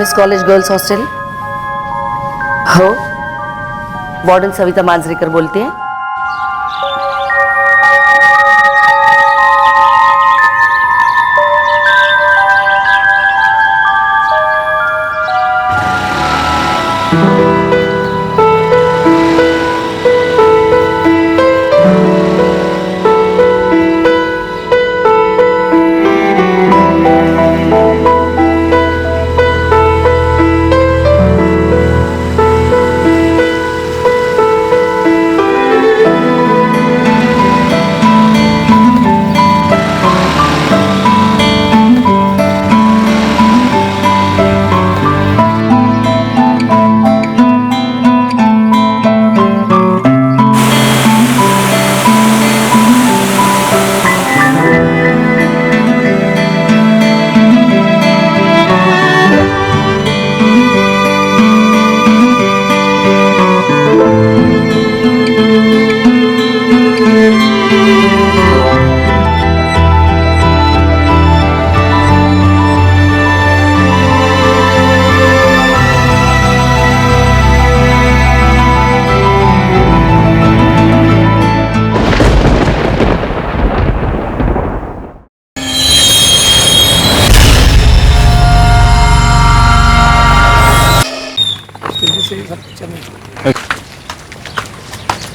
LMS college girls hostel. हो, warden Savita Manjrekar बोलते हैं।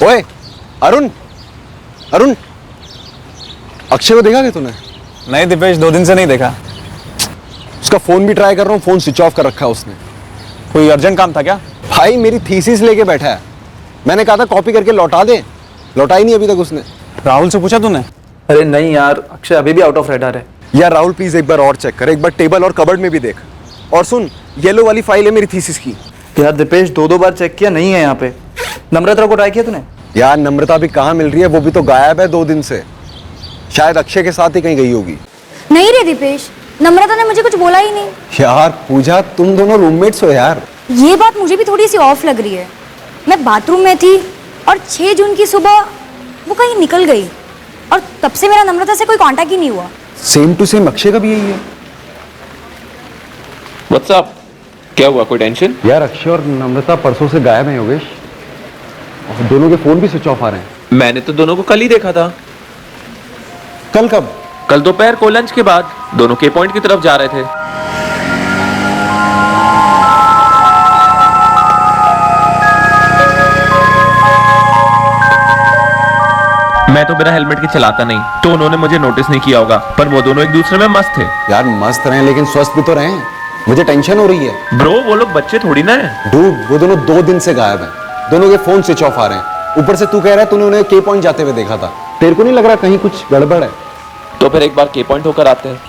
ओए अरुण, अरुण, अक्षय को देखा क्या तूने? नहीं दिपेश, 2 दिन से नहीं देखा। उसका फोन भी ट्राई कर रहा हूँ, फोन स्विच ऑफ कर रखा है उसने। कोई अर्जेंट काम था क्या? भाई मेरी थीसिस लेके बैठा है, मैंने कहा था कॉपी करके लौटा दे, लौटाई नहीं अभी तक उसने। राहुल से पूछा तूने? अरे नहीं यार, अक्षय अभी भी आउट ऑफ रेडार है। यार राहुल प्लीज एक बार और चेक कर, एक बार टेबल और कबर्ड में भी देख। और सुन, येलो वाली फाइल है मेरी थीसिस की। यार दीपेश, 2 बार चेक किया, नहीं है यहाँ पे। नम्रता को ट्राई किया तूने? यार नम्रता भी कहाँ मिल रही है, वो भी तो गायब है 2 दिन से। शायद अक्षय के साथ ही कहीं गई होगी। नहीं रे दीपेश, नम्रता ने मुझे कुछ बोला ही नहीं। यार पूजा, तुम दोनों रूममेट्स हो यार। ये बात मुझे भी थोड़ी सी ऑफ लग रही है। मैं बाथरूम में थी और 6 जून की सुबह वो कहीं निकल गई और तब से मेरा नम्रता से कोई कांटेक्ट ही नहीं हुआ। सेम टू सेम अक्षय का भी यही है। व्हाट्सअप, क्या हुआ, कोई टेंशन? यार अक्षय और नम्रता परसों से गायब हैं योगेश, और दोनों के फोन भी स्विच ऑफ आ रहे हैं। मैंने तो दोनों को कल ही देखा था। कल कब? कल दोपहर को लंच के बाद दोनों के पॉइंट की तरफ जा रहे थे। मैं तो बिना हेलमेट के चलाता नहीं, तो उन्होंने मुझे नोटिस नहीं किया होगा, पर वो दोनों एक दूसरे में मस्त थे। यार मस्त रहे लेकिन स्वस्थ भी तो रहे। मुझे टेंशन हो रही है। ब्रो, वो लोग बच्चे थोड़ी ना है। डूड, वो दोनों 2 दिन से गायब हैं, दोनों के फोन स्विच ऑफ आ रहे हैं। ऊपर से तू कह रहा है तूने उन्हें के पॉइंट जाते हुए देखा था। तेरे को नहीं लग रहा कहीं कुछ गड़बड़ है? तो फिर एक बार के पॉइंट होकर आते हैं।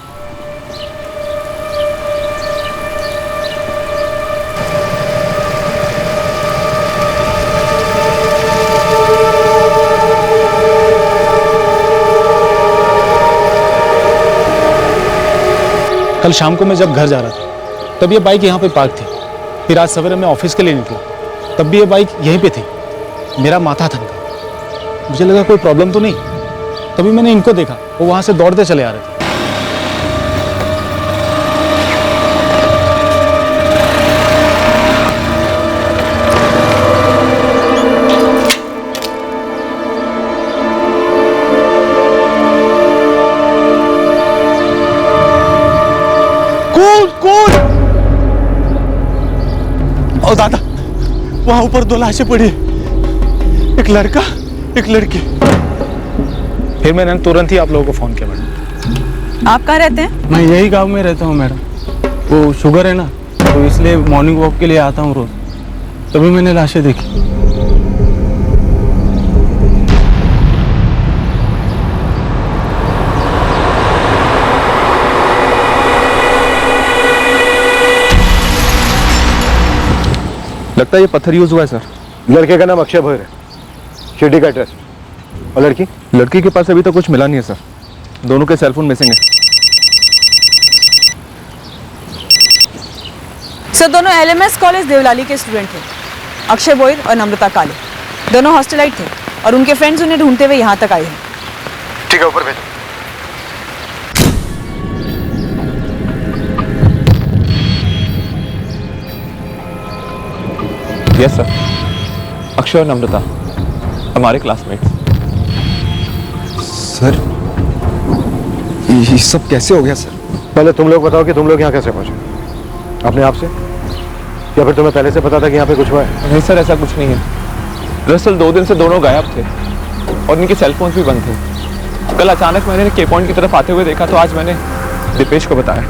कल शाम को मैं जब घर जा रहा था तब ये बाइक यहाँ पे पार्क थी। फिर आज सवेरे मैं ऑफिस के लिए निकला तब भी ये बाइक यहीं पे थी। मेरा माथा थनका, मुझे लगा कोई प्रॉब्लम तो नहीं। तभी मैंने इनको देखा, वो वहाँ से दौड़ते चले आ रहे थे। और दादा, वहां ऊपर 2 लाशें पड़ी, एक लड़का एक लड़की। फिर मैंने तुरंत ही आप लोगों को फोन किया। मैडम, आप कहाँ रहते हैं? मैं यही गांव में रहता हूँ मैडम। वो शुगर है ना, तो इसलिए मॉर्निंग वॉक के लिए आता हूँ रोज। तभी मैंने लाशें देखी। लगता है ये पत्थर यूज हुआ है सर। लड़के का नाम अक्षय भोयर है, शिरडी का एड्रेस। और लड़की? लड़की के पास अभी तक कुछ मिला नहीं है सर, दोनों के सेलफोन मिसिंग है। सर, दोनों एलएमएस कॉलेज देवलाली के स्टूडेंट थे। अक्षय बोयर और नम्रता काले दोनों हॉस्टलाइट थे और उनके फ्रेंड्स उन्हें ढूंढते हुए यहाँ तक आए हैं। ठीक है, ऊपर भेजो। यस सर, अक्षय और नम्रता हमारे क्लासमेट्स। सर ये सब कैसे हो गया सर? पहले तुम लोग बताओ कि तुम लोग यहाँ कैसे पहुंचे? अपने आप से, या फिर तुम्हें पहले से पता था कि यहाँ पे कुछ हुआ है? नहीं सर, ऐसा कुछ नहीं है। दरअसल 2 दिन से दोनों गायब थे और इनके सेल फोन्स भी बंद थे। कल अचानक मैंने के पॉइंट की तरफ आते हुए देखा तो आज मैंने दीपेश को बताया।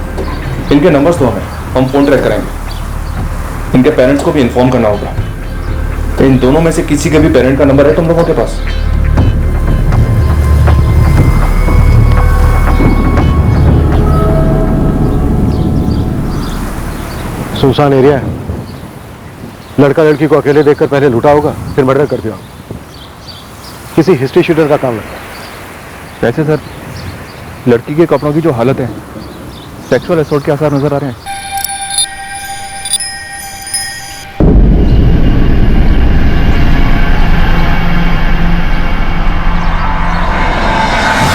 इनके नंबर्स तो हमें, हम फोन ट्रैक करेंगे। इनके पेरेंट्स को भी इन्फॉर्म करना होगा। तो इन दोनों में से किसी के भी पेरेंट का नंबर है तुम लोगों के पास? सुनसान एरिया है, लड़का लड़की को अकेले देखकर पहले लूटा होगा, फिर मर्डर कर दिया होगा। किसी हिस्ट्री शूटर का काम लगता है। वैसे सर, लड़की के कपड़ों की जो हालत है, सेक्सुअल असॉल्ट के आसार नजर आ रहे हैं।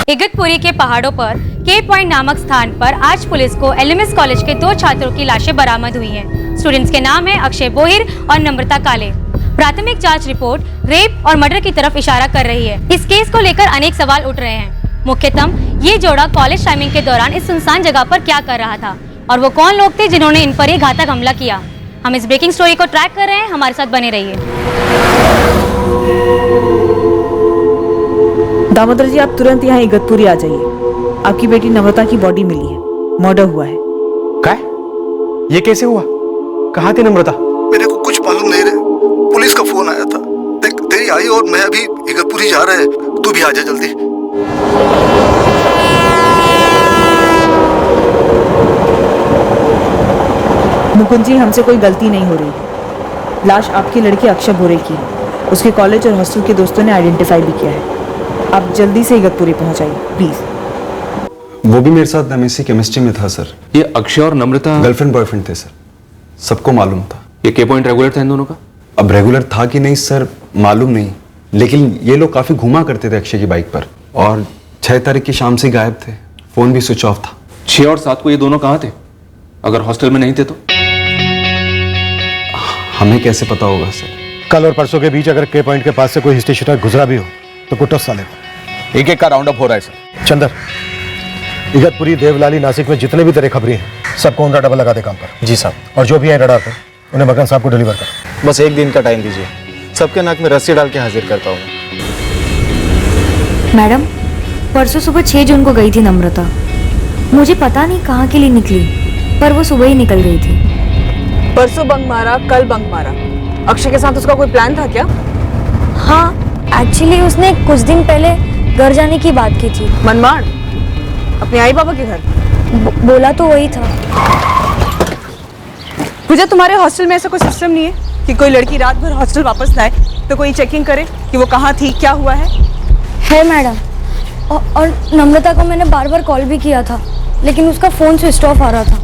इगतपुरी के पहाड़ों पर के पॉइंट नामक स्थान पर आज पुलिस को एलएमएस कॉलेज के 2 छात्रों की लाशें बरामद हुई हैं। स्टूडेंट्स के नाम हैं अक्षय बोहिर और नम्रता काले। प्राथमिक जांच रिपोर्ट रेप और मर्डर की तरफ इशारा कर रही है। इस केस को लेकर अनेक सवाल उठ रहे हैं। मुख्यतम ये जोड़ा कॉलेज टाइमिंग के दौरान इस सुनसान जगह पर क्या कर रहा था और वो कौन लोग थे जिन्होंने इन पर ये घातक हमला किया। हम इस ब्रेकिंग स्टोरी को ट्रैक कर रहे हैं, हमारे साथ बने रहिए। दामोदर जी, आप तुरंत यहाँ इगतपुरी आ जाइए। आपकी बेटी नम्रता की बॉडी मिली है, मर्डर हुआ है। क्या? ये कैसे हुआ? कहाँ थी नम्रता? मेरे को कुछ मालूम नहीं रहे। पुलिस का फोन आया था। देख, तेरी आई और मैं अभी इगतपुरी जा रहे हैं, तू भी आ जा जल्दी। मुकुंद जी, हमसे कोई गलती नहीं हो रही है। लाश आपकी लड़की अक्षय बोरे की है। उसके कॉलेज और हॉस्टल के दोस्तों ने आइडेंटिफाई भी किया है। आप जल्दी से इगतपुरी पहुंच जाइए प्लीज। वो भी मेरे साथ एमएससी केमिस्ट्री में था सर। ये अक्षय और नम्रता गर्लफ्रेंड बॉयफ्रेंड थे सर, सबको मालूम था। ये के पॉइंट रेगुलर था इन दोनों का? अब रेगुलर था कि नहीं सर मालूम नहीं, लेकिन ये लोग काफी घुमा करते थे अक्षय की बाइक पर। और 6 तारीख की शाम से गायब थे, फोन भी स्विच ऑफ था। 6 और 7 को ये दोनों कहाँ थे? अगर हॉस्टल में नहीं थे तो? हमें कैसे पता होगा सर? कल और परसों के बीच अगर के पॉइंट के पास से कोई हिस्ट्री शूटर गुजरा भी हो तो कुछ साले को। एक का राउंड अप हो रहा है सर। चंदर, इगतपुरी, देवलाली, नासिक में जितने भी तेरे खबरी हैं सबको उनका डबल लगा दे काम पर। जी साहब। और जो भी है रडार पर, उन्हें मकान साहब को डिलीवर कर। बस 1 दिन का टाइम दीजिए, सबके नाक में रस्सी डाल के हाजिर करता हूँ। मैडम, परसों सुबह 6 जून को गई थी नम्रता। मुझे पता नहीं कहाँ के लिए निकली, पर वो सुबह ही निकल गई थी। परसों बंक मारा, कल बंक मारा। अक्षय के साथ उसका कोई प्लान था क्या? हाँ, एक्चुअली उसने कुछ दिन पहले घर जाने की बात की थी। मनमाड़? अपने आई बाबा के घर? बोला तो वही था। पूजा, तुम्हारे हॉस्टल में ऐसा कोई सिस्टम नहीं है कि कोई लड़की रात भर हॉस्टल वापस लाए तो कोई चेकिंग करे कि वो कहाँ थी, क्या हुआ है? है मैडम, और नम्रता को मैंने बार बार कॉल भी किया था, लेकिन उसका फोन स्विच ऑफ आ रहा था।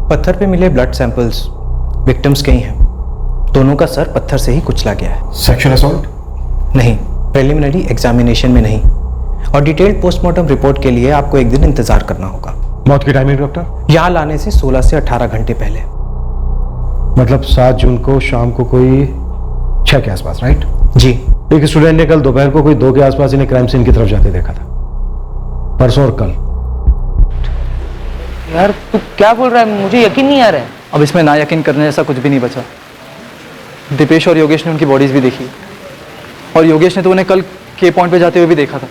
पत्थर पे मिले ब्लड सैंपल्स विक्टिम्स के ही हैं। दोनों का सर पत्थर से ही कुचला गया है। Sexual assault? नहीं, प्रिलिमिनरी एग्जामिनेशन में नहीं। और डिटेल्ड पोस्टमार्टम रिपोर्ट के लिए आपको 1 दिन इंतजार करना होगा। मौत की टाइमिंग डॉक्टर? यहाँ लाने से 16 से 18 घंटे पहले। मतलब 7 जून को शाम को कोई 6 के आसपास, राइट? जी। एक स्टूडेंट ने कल दोपहर को कोई 2 के आसपास इन्हें क्राइम सीन की तरफ जाते देखा था। परसों और कल। यार तू क्या बोल रहा है, मुझे यकीन नहीं आ रहा है। अब इसमें ना यकीन करने जैसा कुछ भी नहीं बचा। दीपेश और योगेश ने उनकी बॉडीज भी देखी, और योगेश ने तो उन्हें कल के पॉइंट पे जाते हुए भी देखा था।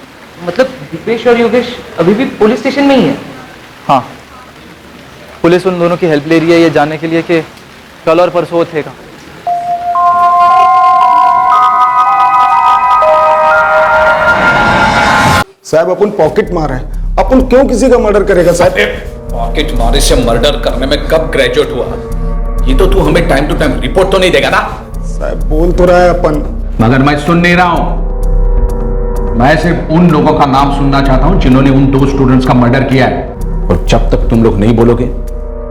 मतलब दीपेश और योगेश अभी भी पुलिस स्टेशन में ही है? हाँ, पुलिस उन दोनों की हेल्प ले रही है ये जानने के लिए कि कल और परसों वो थे कहाँ। साहब, अपन पॉकेट मार है, अपन क्यों किसी का मर्डर करेगा साहब? पॉकेट मारे से मर्डर करने में कब ग्रेजुएट हुआ? ये तो तू हमें टाइम टू टाइम रिपोर्ट तो नहीं देगा ना? साहब बोल तो रहा है अपन, मगर मैं सुन नहीं रहा हूं। मैं सिर्फ उन लोगों का नाम सुनना चाहता हूं जिन्होंने उन 2 स्टूडेंट्स का मर्डर किया है। और जब तक तुम लोग नहीं बोलोगे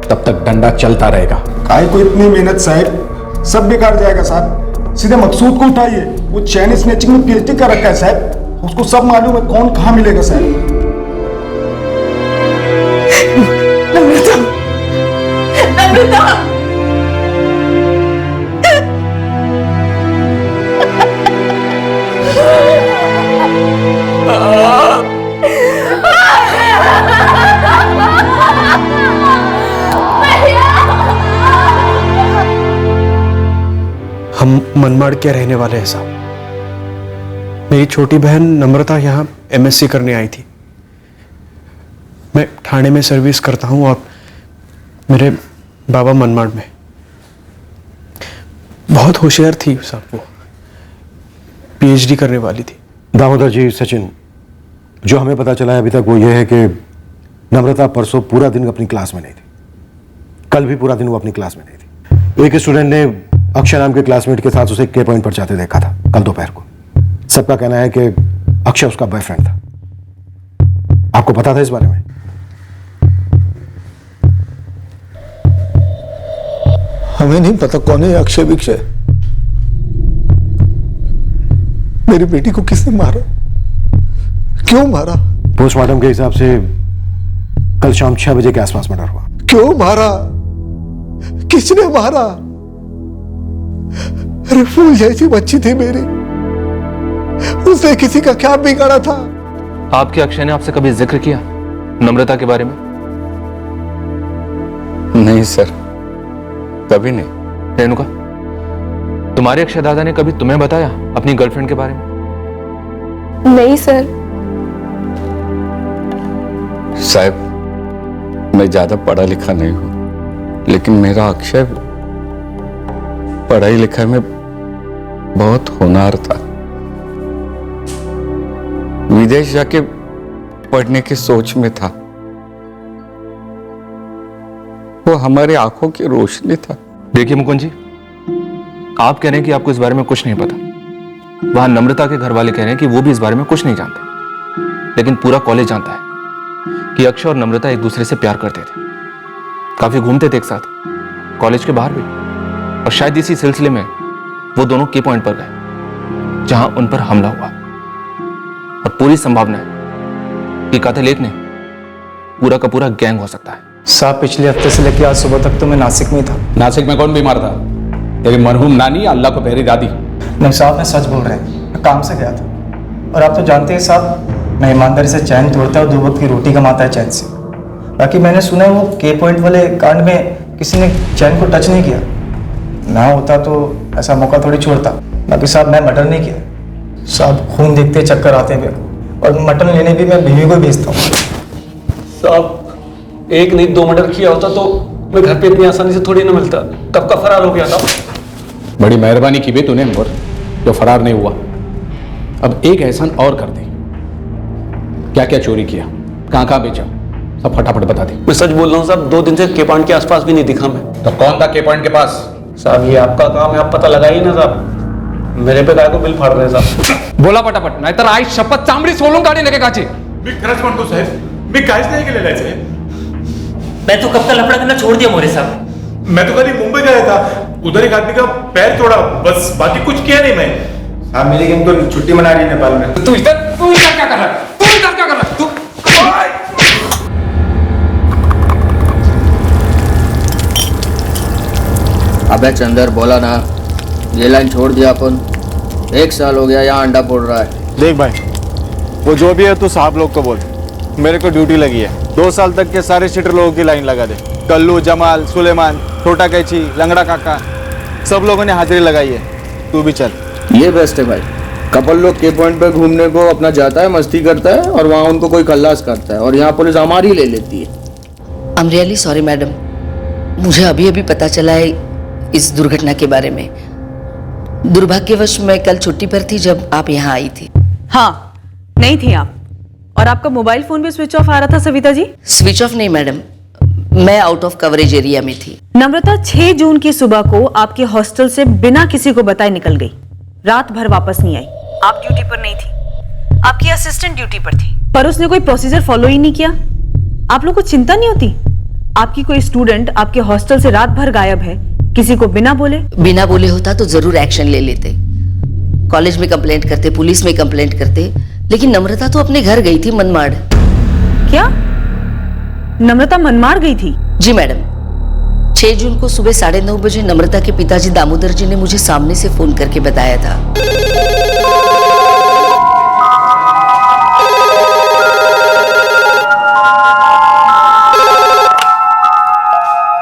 तब तक डंडा चलता रहेगा। काहे को इतनी मेहनत साहब, सब बेकार जाएगा साहब। सीधे मकसूद को उठाइए, वो चैन स्नैचिंग में पीएचडी कर रखा है साहब, उसको सब मालूम है कौन कहाँ मिलेगा साहब। नम्रता, नम्रता, हम मनमाड़ के रहने वाले हैं साहब। मेरी छोटी बहन नम्रता यहाँ एमएससी करने आई थी। मैं ठाणे में सर्विस करता हूँ और मेरे बाबा मनमाड़ में। बहुत होशियार थी साहब, वो पीएचडी करने वाली थी। दामोदर जी, सचिन, जो हमें पता चला है अभी तक वो ये है कि नम्रता परसों पूरा दिन अपनी क्लास में नहीं थी। कल भी पूरा दिन वो अपनी क्लास में नहीं थी। एक स्टूडेंट ने अक्षय नाम के क्लासमेट के साथ उसे के पॉइंट पर जाते देखा था कल दोपहर को। सबका कहना है कि अक्षय उसका बॉयफ्रेंड था। आपको पता था इस बारे में? हमें नहीं पता कौन है अक्षय विक्षय। मेरी बेटी को किसने मारा, क्यों मारा? पोस्टमार्टम के हिसाब से कल शाम 6 बजे के आसपास मर्डर हुआ। क्यों मारा, किसने मारा? अरे फूल जैसी बच्ची थी मेरी, उसने किसी का क्या बिगाड़ा था? आपके अक्षय ने आपसे कभी जिक्र किया नम्रता के बारे में? नहीं सर, कभी नहीं। रेणुका, तुम्हारे अक्षय दादा ने कभी तुम्हें बताया अपनी गर्लफ्रेंड के बारे में? नहीं सर। साहब, मैं ज्यादा पढ़ा लिखा नहीं हूं, लेकिन मेरा अक्षय पढ़ाई लिखाई में बहुत होनहार था। विदेश जाके पढ़ने की सोच में था। वो हमारी आंखों की रोशनी था। देखिए मुकुंद जी, आप कह रहे हैं कि आपको इस बारे में कुछ नहीं पता। वहां नम्रता के घर वाले कह रहे हैं कि वो भी इस बारे में कुछ नहीं जानते, लेकिन पूरा कॉलेज जानता है कि अक्षय और नम्रता एक दूसरे से प्यार करते थे। काफी घूमते थे एक साथ, कॉलेज के बाहर भी। और शायद इसी सिलसिले में वो दोनों के पॉइंट पर गए जहां उन पर हमला हुआ। और पूरी संभावना है कि कातिल एक नहीं, पूरा का पूरा गैंग हो सकता है। साहब, पिछले हफ्ते से लेकर आज सुबह तक तो मैं नासिक में ही था। नासिक में कौन बीमार था? तेरी मरहूम नानी या अल्लाह को प्यारी दादी? नहीं साहब, मैं सच बोल रहे हैं, मैं काम से गया था। और आप तो जानते हैं साहब, मैं ईमानदारी से चैन तोड़ता है और 2 वक्त की रोटी कमाता है चैन से। बाकी मैंने सुना है वो के पॉइंट वाले कांड में किसी ने चैन को टच नहीं किया। ना होता तो ऐसा मौका थोड़ी छोड़ता। बाकी साहब, मैं मर्डर नहीं किया साहब। खून देखते चक्कर आते हैं मेरे को, और मटन लेने भी मैं बीवी को भेजता हूँ साहब। एक नहीं 2 मर्डर किया होता तो मैं घर पे इतनी आसानी से थोड़ी ना मिलता। कब का फरार हो गया था। बड़ी मेहरबानी की बे तूने नूर, जो फरार नहीं हुआ। अब एक एहसान और कर दे, क्या क्या चोरी किया, कहां कहां बेचा, सब फटाफट बता दे। मैं सच बोल रहा हूँ साहब, 2 दिन से के पॉइंट के आसपास भी नहीं दिखा मैं। तो कौन था के पॉइंट के पास? साहब, ये आपका काम है, आप पता लगाइए ना साहब। मेरे पे काय को बिल फाड़ रहे हैं साहब। बोला पटापट, नाहीतर आई शपथ चांबडी सोलून काढी लगे काची। मी खरंच म्हणतो साहेब, मी काहीच नाही केलेलं आहे साहेब। मैं तो कब का लफड़ा करना छोड़ दिया मोरे साहब। मैं तो कल मुंबई गया था, उधर एक आदमी का पैर तोड़ा, बस बाकी कुछ किया नहीं मैं। हाँ, मेरी गैंग तो छुट्टी मना रही है नेपाल में। तू इधर क्या कर रहा है? तू इधर क्या कर रहा है? तू अबे चंदर, बोला ना, ये लाइन छोड़ दिया अपन। 1 साल हो गया यहाँ अंडा फोड़ रहा है। देख भाई, वो जो भी है तू साहब लोग को बोल, मेरे को ड्यूटी लगी है। 2 साल तक के सारे शिटर लोगों की लाइन लगा दे। कल्लू, जमाल, सुलेमान, छोटा कैची, लंगड़ा काका, सब लोगों ने हाजिरी लगाई है। तू भी चल। ये बेस्ट है भाई। कपल लोग के पॉइंट पे घूमने को अपना जाता है, मस्ती करता है, और वहाँ उनको कोई खल्लास करता है, और यहाँ पुलिस हमारी ले लेती है। I am really sorry madam, मुझे अभी अभी पता चला है इस दुर्घटना के बारे में। दुर्भाग्यवश मैं कल छुट्टी पर थी जब आप यहाँ आई थी। हाँ, नहीं थी आप। और आपका मोबाइल फोन भी स्विच ऑफ आ रहा था सविता जी। स्विच ऑफ नहीं मैडम, मैं आउट ऑफ कवरेज एरिया में थी। नम्रता 6 जून की सुबह को आपके हॉस्टल से बिना किसी को बताए निकल गई। रात भर वापस नहीं आई। आप ड्यूटी पर नहीं थी, आपकी असिस्टेंट ड्यूटी पर थी, पर उसने कोई प्रोसीजर फॉलो ही नहीं किया। आप लोग को चिंता नहीं होती? आपकी कोई स्टूडेंट आपके हॉस्टल से रात भर गायब है, किसी को बिना बोले होता तो जरूर एक्शन ले लेते। कॉलेज में कंप्लेंट करते, पुलिस में कंप्लेंट करते, लेकिन नम्रता तो अपने घर गई थी मनमाड़। क्या नम्रता मनमाड़ गई थी? जी मैडम, 6 जून को सुबह 9:30 बजे नम्रता के पिताजी दामोदर जी ने मुझे सामने से फोन करके बताया था।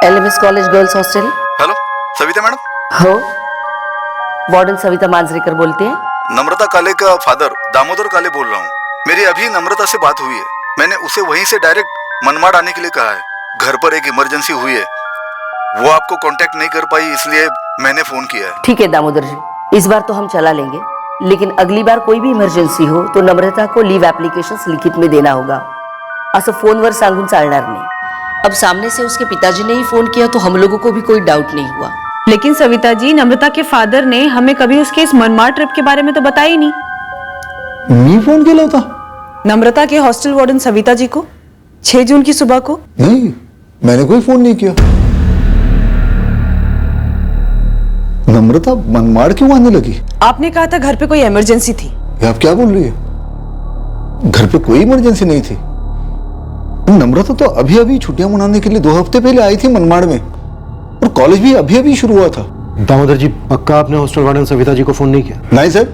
LMS college girls hostel. Hello Savita madam. हो, वार्डन सविता मांजरेकर बोलते हैं। नम्रता काले का फादर दामोदर काले बोल रहा हूँ। मेरी अभी नम्रता से बात हुई है। मैंने उसे वहीं से डायरेक्ट मनमाड़ आने के लिए कहा है। घर पर एक इमरजेंसी हुई है, वो आपको कांटेक्ट नहीं कर पाई, इसलिए मैंने फोन किया है। ठीक है दामोदर जी, इस बार तो हम चला लेंगे, लेकिन अगली बार कोई भी इमरजेंसी हो तो नम्रता को लीव एप्लीकेशंस लिखित में देना होगा, असं फोनवर सांगून चालणार नाही। अब सामने से उसके पिताजी ने ही फोन किया तो हम लोगों को भी कोई डाउट नहीं हुआ। लेकिन सविता जी, नम्रता के फादर ने हमें कभी उसके इस मनमाड़ ट्रिप के बारे में तो बताया ही नहीं। मी फोन केला होता नम्रता के हॉस्टल वार्डन सविता जी को 6 जून की सुबह को? नहीं, मैंने कोई फोन नहीं किया। नम्रता मनमाड़ क्यों आने लगी? आपने कहा था घर पे कोई इमरजेंसी थी। ये आप क्या बोल रही है? घर पे कोई इमरजेंसी नहीं थी। नम्रता तो अभी अभी छुट्टियां मनाने के लिए 2 हफ्ते पहले आई थी मनमाड़ में, और कॉलेज भी अभी अभी शुरू हुआ था। दामोदर जी, पक्का आपने हॉस्टल वार्डन सविता जी को फोन नहीं किया? नहीं सर,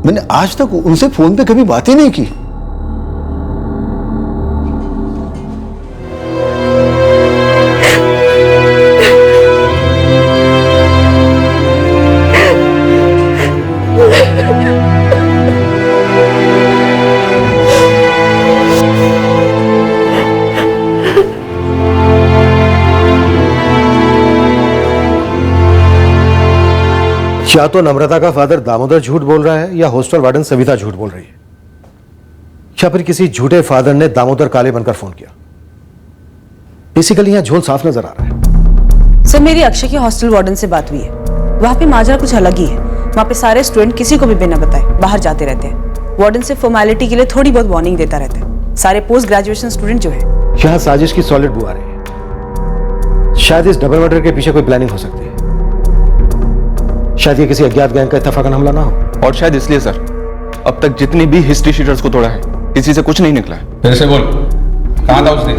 मैंने आज तक उनसे फोन पे कभी बात ही नहीं की। या तो नम्रता का फादर दामोदर झूठ बोल रहा है या हॉस्टल वार्डन सविता झूठ बोल रही है, या फिर किसी झूठे फादर ने दामोदर काले बनकर फोन किया। बेसिकली यहां झोल साफ नजर आ रहा है। सर, मेरी अक्षय के हॉस्टल वार्डन से बात हुई है। वहां पे माजरा कुछ अलग ही है। वहां पे सारे स्टूडेंट किसी को भी बिना बताए बाहर जाते रहते हैं। वार्डन से फॉर्मेलिटी के लिए थोड़ी बहुत वार्निंग देता रहता है। सारे पोस्ट ग्रेजुएशन स्टूडेंट जो है। यहां साजिश की सॉलिड बू आ रही है। शायद इस डबल मर्डर के पीछे कोई प्लानिंग हो सकती है। शायद ये किसी अज्ञात गैंग का इत्तेफाकन हमला ना हो। और शायद इसलिए सर, अब तक जितनी भी हिस्ट्री शीटर्स को तोड़ा है, किसी से कुछ नहीं निकला है। फिर से बोल, कहाँ था उसने?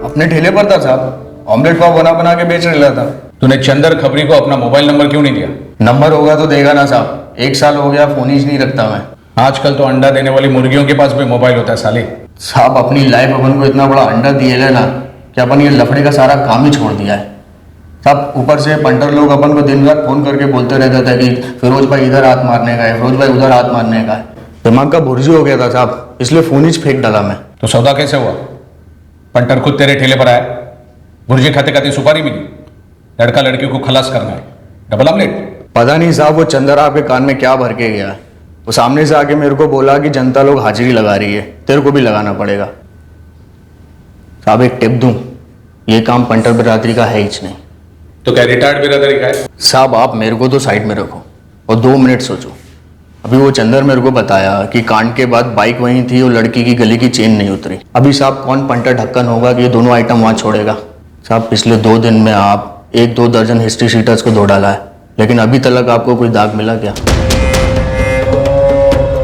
अपने ठेले पर था साहब, ऑमलेट पाव बना बना के बेच रहा था। तूने चंदर खबरी को अपना मोबाइल नंबर क्यों नहीं दिया? नंबर होगा तो देगा ना साहब, 1 साल हो गया फोन ही नहीं रखता मैं। आजकल तो अंडा देने वाली मुर्गियों के पास भी मोबाइल होता है साले। साहब, अपनी लाइफ अपन को इतना बड़ा अंडा दिए ना कि अपन ये लफड़े का सारा काम ही छोड़ दिया है साहब। ऊपर से पंटर लोग अपन को दिन रात फोन करके बोलते रहते थे कि फिरोज भाई इधर हाथ मारने का है, फिरोज भाई उधर हाथ मारने का है। दिमाग का भुर्जी हो गया था साहब, इसलिए फोन ही फेंक डाला मैं। तो सौदा कैसे हुआ? पंटर खुद तेरे ठेले पर आया, भुर्जी खाते खाते सुपारी मिली, लड़का लड़की को खलास करना है, डबल ऑमलेट। पता नहीं साहब, वो चंदर आपके कान में क्या भर के गया। वो सामने से आके मेरे को बोला कि जनता लोग हाजिरी लगा रही है, तेरे को भी लगाना पड़ेगा। साहब एक टिप दूं, ये काम पंटर बिरादरी का है ही नहीं। तो क्या रिटायर्ड बिरादरी का है? साहब आप मेरे को तो साइड में रखो और 2 मिनट सोचो। अभी वो चंदर मेरे को बताया कि कांड के बाद बाइक वहीं थी और लड़की की गले की चेन नहीं उतरी। अभी साहब कौन पंटर ढक्कन होगा कि ये दोनों आइटम वहां छोड़ेगा? साहब पिछले 2 दिन में आप 1-2 दर्जन हिस्ट्री शीटर्स को धो डाला है, लेकिन अभी तक आपको कोई दाग मिला क्या?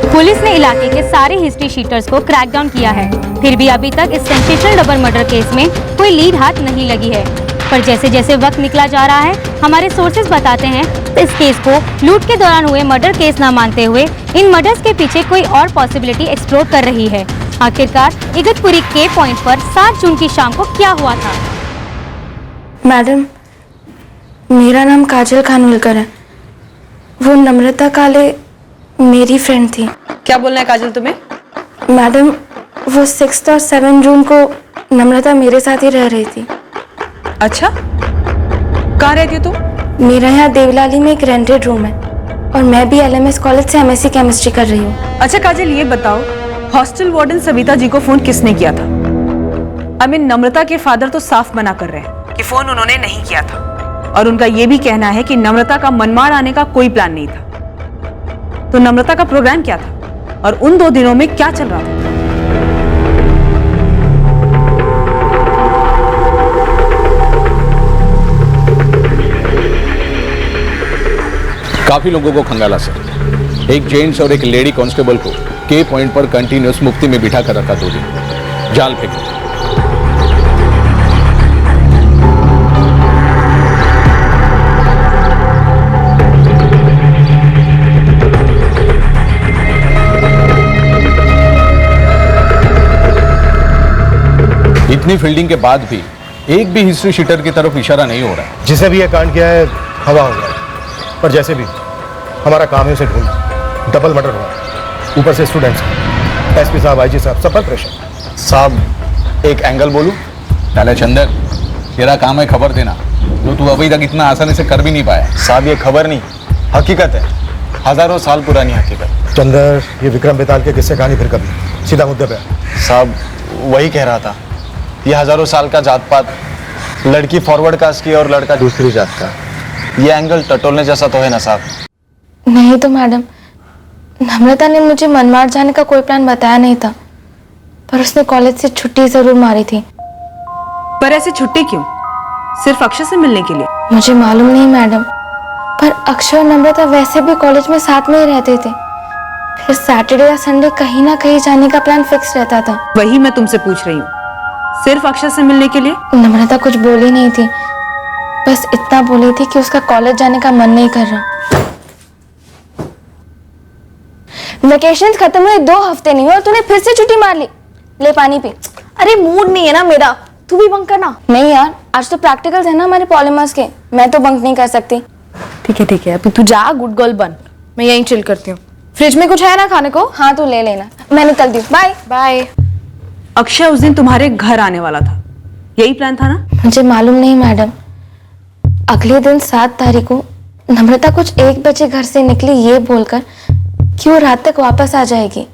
पुलिस ने इलाके के सारे हिस्ट्री शीटर्स को क्रैकडाउन किया है, फिर भी अभी तक इस सेंसेशनल डबल मर्डर केस में कोई लीड हाथ नहीं लगी है। पर जैसे जैसे वक्त निकला जा रहा है, हमारे सोर्सेज बताते हैं इस केस को लूट के दौरान हुए मर्डर केस न मानते हुए इन मर्डर्स के पीछे कोई और पॉसिबिलिटी एक्सप्लोर कर रही है। आखिरकार इगतपुरी के पॉइंट पर 7 जून की शाम को क्या हुआ था? मैडम, मेरा नाम काजल खानविलकर है। वो नम्रता काले मेरी फ्रेंड थी। क्या बोलना है काजल तुम्हें? मैडम, वो 6 और 7 जून को नम्रता मेरे साथ ही रह रही थी। अच्छा, कहाँ रहती हो तुम? मेरा यहाँ देवलाली में एक रेंटेड रूम है और मैं भी LMS कॉलेज से MSc केमिस्ट्री कर रही हूँ। अच्छा काजल, ये बताओ, हॉस्टल वार्डन सविता जी को फोन किसने किया था? नम्रता के फादर तो साफ मना कर रहे हैं कि फोन उन्होंने नहीं किया था, और उनका ये भी कहना है कि नम्रता का मनमाड़ आने का कोई प्लान नहीं था। तो नम्रता का प्रोग्राम क्या था और उन 2 दिनों में क्या चल रहा था? काफी लोगों को खंगाला सर। एक जेंट्स और एक लेडी कांस्टेबल को के पॉइंट पर कंटिन्यूअस मुफ्ती में बिठा कर रखा 2 दिन, जाल फेंके। इतनी फील्डिंग के बाद भी एक भी हिस्ट्री शीटर की तरफ इशारा नहीं हो रहा है। जिसे भी यह कांड किया है हवा हो गया, पर जैसे भी हमारा काम है उसे ढूंढना। डबल मर्डर हुआ, ऊपर से स्टूडेंट्स, एसपी साहब, आईजी साहब, सब पर प्रेशर। साहब एक एंगल बोलूं? चले चंदर, तेरा काम है खबर देना, जो तू अभी तक इतना आसानी से कर भी नहीं पाया। साहब ये खबर नहीं, हकीकत है, हजारों साल पुरानी हकीकत। चंदर, ये विक्रम बेताल के किस्से कहानी फिर कभी, सीधा मुद्दे पे। साहब वही कह रहा था, ये हजारों साल का जात पात, लड़की फॉरवर्ड कास्ट की और लड़का दूसरी जात का, ये एंगल टटोलने जैसा तो है ना साहब? नहीं तो मैडम, नम्रता ने मुझे मनमाड़ जाने का कोई प्लान बताया नहीं था, पर उसने कॉलेज से छुट्टी जरूर मारी थी। पर ऐसे छुट्टी क्यों? सिर्फ अक्षय से मिलने के लिए? मुझे मालूम नहीं मैडम, पर अक्षय और नम्रता वैसे भी कॉलेज में साथ में ही रहते थे, फिर सैटरडे या संडे कहीं ना कहीं जाने का प्लान फिक्स रहता था। वही मैं तुमसे पूछ रही हूँ, सिर्फ अक्षय से मिलने के लिए? नम्रता कुछ बोली नहीं थी, बस इतना बोली थी कि उसका कॉलेज जाने का मन नहीं कर रहा। वेकेशंस खत्म हुए 2 हफ्ते नहीं हुए और तूने फिर से छुट्टी मार ली। ले पानी पी। अरे मूड नहीं है ना मेरा, तू भी बंक करना। नहीं यार, आज तो प्रैक्टिकल्स है ना हमारे पॉलीमर्स के, मैं तो बंक नहीं कर सकती। ठीक है, अभी तू जा, गुड गर्ल बन, मैं यहीं चिल करती हूँ। फ्रिज में कुछ है ना खाने को? हाँ तू ले लेना, मैं निकलती हूँ। Bye bye. अक्षय उस दिन तुम्हारे घर आने वाला था, यही प्लान था ना? मुझे मालूम नहीं मैडम, अगले दिन 7 तारीख को नम्रता कुछ 1 बजे घर से निकली ये बोलकर कि वो रात तक वापस आ जाएगी।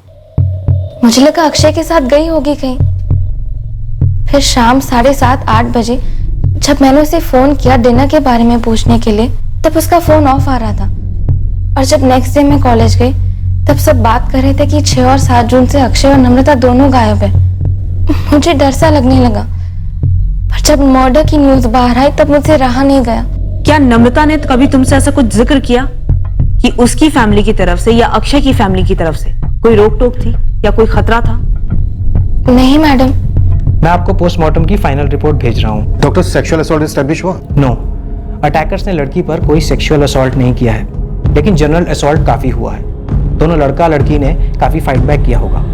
मुझे लगा अक्षय के साथ गई होगी कहीं। फिर शाम 7:30-8 बजे जब मैंने उसे फोन किया डिनर के बारे में पूछने के लिए, तब उसका फोन ऑफ आ रहा था। और जब नेक्स्ट डे मैं कॉलेज गई तब सब बात कर रहे थे कि 6 और 7 जून से अक्षय और नम्रता दोनों गायब है। मुझे डर सा लगने लगा, पर जब मर्डर की न्यूज बाहर आई तब मुझसे रहा नहीं गया। क्या नम्रता ने कभी तुमसे ऐसा कुछ जिक्र किया कि उसकी फैमिली की तरफ से या अक्षय की फैमिली की तरफ से कोई रोक टोक थी या कोई खतरा था? नहीं मैडम। मैं आपको पोस्टमार्टम की फाइनल रिपोर्ट भेज रहा हूँ। डॉक्टर, सेक्सुअल असॉल्ट एस्टैब्लिश हुआ? नो, अटैकर्स ने लड़की पर कोई सेक्सुअल असॉल्ट नहीं किया है, लेकिन जनरल असॉल्ट काफी हुआ है। दोनों लड़का लड़की ने काफी फाइट बैक किया होगा।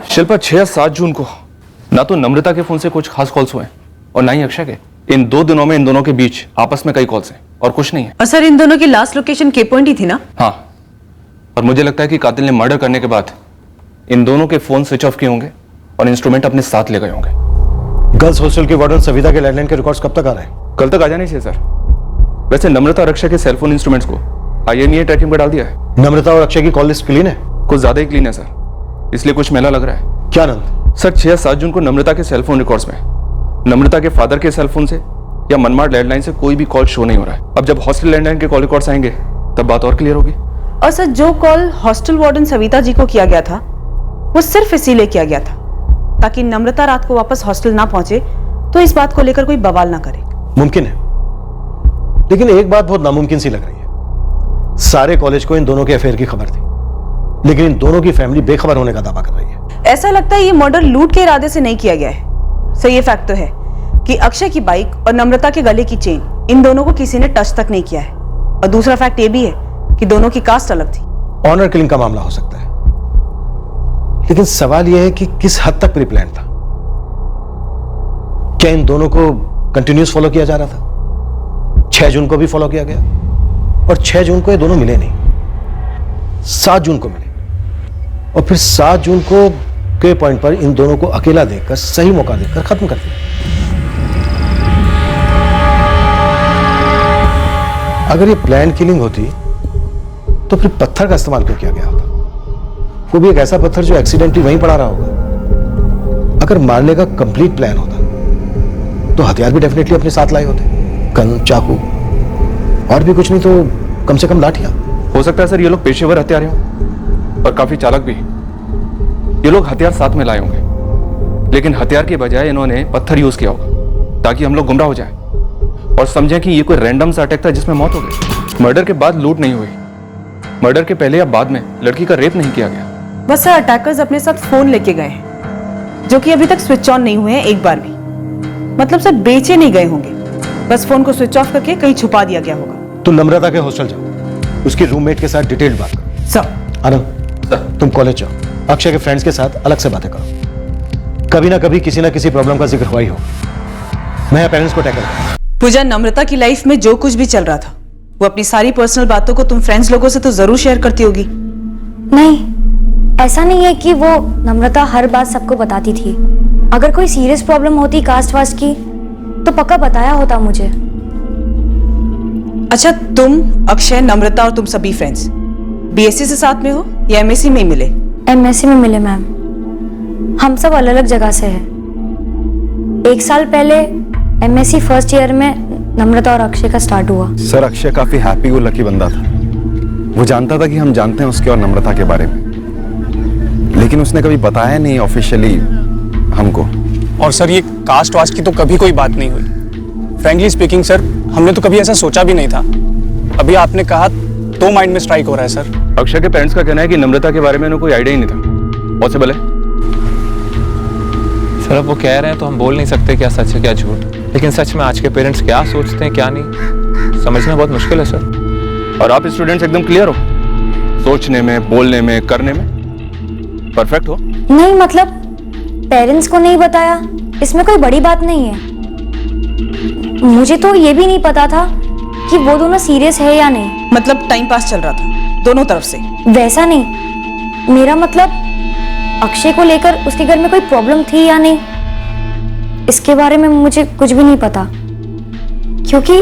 शिल्पा 6 या 7 जून को ना तो नम्रता के फोन से कुछ खास कॉल्स हुए और ना ही अक्षय के। इन 2 दिनों में इन दोनों के बीच आपस में कई कॉल्स हैं और कुछ नहीं है। और सर इन दोनों की लास्ट लोकेशन के पॉइंट ही थी ना? हाँ, और मुझे लगता है कि कातिल ने मर्डर करने के बाद इन दोनों के फोन स्विच ऑफ किए होंगे और इंस्ट्रूमेंट अपने साथ ले गए होंगे। गर्ल्स हॉस्टल की वार्डन सविता के लैंडलाइन के रिकॉर्ड्स कब तक आ रहे हैं? कल तक आ जाने चाहिए सर। वैसे नम्रता और अक्षय के सेलफोन इंस्ट्रूमेंट्स को INEA ट्रैकिंग पर डाल दिया है। नम्रता और अक्षय की कॉल लिस्ट क्लीन है? कुछ ज्यादा ही क्लीन है सर, इसलिए कुछ मेला लग रहा है। क्या नंद? सर 6 या 7 जून को नम्रता के सेलफोन रिकॉर्ड्स में नम्रता के फादर के सेलफोन से या मनमाड़ लैंडलाइन से कोई भी कॉल शो नहीं हो रहा है। अब जब हॉस्टल लैंडलाइन के कॉल रिकॉर्ड्स आएंगे तब बात और क्लियर होगी। और सर जो call hostel warden Savita ji को किया गया था वो सिर्फ इसीलिए किया गया था ताकि नम्रता रात को वापस हॉस्टल ना पहुंचे तो इस बात को लेकर कोई बवाल ना करे। मुमकिन है, लेकिन एक बात बहुत नामुमकिन सी लग रही है। सारे कॉलेज को इन दोनों के अफेयर की खबर थी, लेकिन इन दोनों की फैमिली बेखबर होने का दावा कर रही है। ऐसा लगता है ये मर्डर लूट के इरादे से नहीं किया गया है। सर ये फैक्ट तो है कि अक्षय की बाइक और नम्रता के गले की चेन इन दोनों को किसी ने टच तक नहीं किया है। और दूसरा फैक्ट ये भी है कि दोनों की कास्ट अलग थी। ऑनर किलिंग का मामला हो सकता है, लेकिन सवाल यह है कि किस हद तक प्री प्लान था। क्या इन दोनों को कंटिन्यूस फॉलो किया जा रहा था? 6 जून को भी फॉलो किया गया और 6 जून को ये दोनों मिले नहीं, 7 जून को मिले और फिर 7 जून को के पॉइंट पर इन दोनों को अकेला देखकर, सही मौका देखकर खत्म कर दिया। अगर ये प्लान किलिंग होती तो फिर पत्थर का इस्तेमाल क्यों किया गया होगा? वो भी एक ऐसा पत्थर जो एक्सीडेंटली वहीं पड़ा रहा होगा। अगर मारने का कंप्लीट प्लान होता तो हथियार भी डेफिनेटली अपने साथ लाए होते, गन, चाकू, और भी कुछ नहीं तो कम से कम लाठियां। हो सकता है सर ये लोग पेशेवर हत्यारे हों और काफी चालाक भी। ये लोग हथियार साथ में लाए होंगे, लेकिन हथियार के बजाय इन्होंने पत्थर यूज किया होगा ताकि हम लोग गुमराह हो जाएं और समझें कि ये कोई रैंडम सा अटैक था जिसमें मौत हो गई। मर्डर के बाद लूट नहीं हुई, मर्डर के पहले या बाद में लड़की का रेप नहीं किया गया। बस सर अटैकर्स अपने साथ फोन लेके गए हैं जो कि अभी तक स्विच ऑन नहीं हुए हैं एक बार भी। मतलब सर बेचे नहीं गए होंगे, बस फोन को स्विच ऑफ करके कहीं छुपा दिया गया होगा। तुम नम्रता के हॉस्टल जाओ, उसकी रूममेट के साथ डिटेल्ड बात करो। सर आनंद, तुम कॉलेज जाओ, अक्षय के फ्रेंड्स के साथ अलग से बातें करो। कभी ना कभी किसी ना किसी प्रॉब्लम का जिक्र हुआ ही होगा। मैं पेरेंट्स को टैकल करूंगा। पूजा, नम्रता की लाइफ में जो कुछ भी चल रहा था वो अपनी सारी पर्सनल बातों को तुम फ्रेंड्स लोगों से तो जरूर शेयर करती होगी। नहीं, ऐसा नहीं है कि वो नम्रता हर बात सबको बताती थी। अगर कोई सीरियस प्रॉब्लम होती कास्ट वास्ट की तो पक्का बताया होता मुझे। अच्छा, तुम, अक्षय, नम्रता और तुम सभी फ्रेंड्स बीएससी से साथ में हो या एमएससी में मिले? एमएससी में मिले मैम। हम सब अलग अलग जगह से हैं। 1 साल पहले एमएससी फर्स्ट ईयर में नम्रता और अक्षय का स्टार्ट हुआ। सर अक्षय काफी हैप्पी गो लकी बंदा था। वो जानता था कि हम जानते हैं उसके और नम्रता के बारे में, लेकिन उसने कभी बताया नहीं ऑफिशियली हमको। और सर ये कास्ट वास्ट की तो कभी कोई बात नहीं हुई। फ्रैंकली स्पीकिंग सर, हमने तो कभी ऐसा सोचा भी नहीं था। अभी आपने कहा तो माइंड में स्ट्राइक हो रहा है सर। अक्षय के पेरेंट्स का कहना है कि नम्रता के बारे में उन्हें कोई आइडिया ही नहीं था। पॉसिबल है? सर अब वो कह रहे हैं तो हम बोल नहीं सकते क्या सच है क्या झूठ, लेकिन सच में आज के पेरेंट्स क्या सोचते हैं क्या नहीं समझना बहुत मुश्किल है सर। और आप स्टूडेंट्स एकदम क्लियर हो, सोचने में, बोलने में, करने में परफेक्ट हो? नहीं, मतलब पेरेंट्स को नहीं बताया इसमें कोई बड़ी बात नहीं है। मुझे तो ये भी नहीं पता था कि वो दोनों सीरियस है या नहीं। मतलब टाइम पास चल रहा था दोनों तरफ से? वैसा नहीं, मेरा मतलब अक्षय को लेकर उसके घर में कोई प्रॉब्लम थी या नहीं, इसके बारे में मुझे कुछ भी नहीं पता, क्योंकि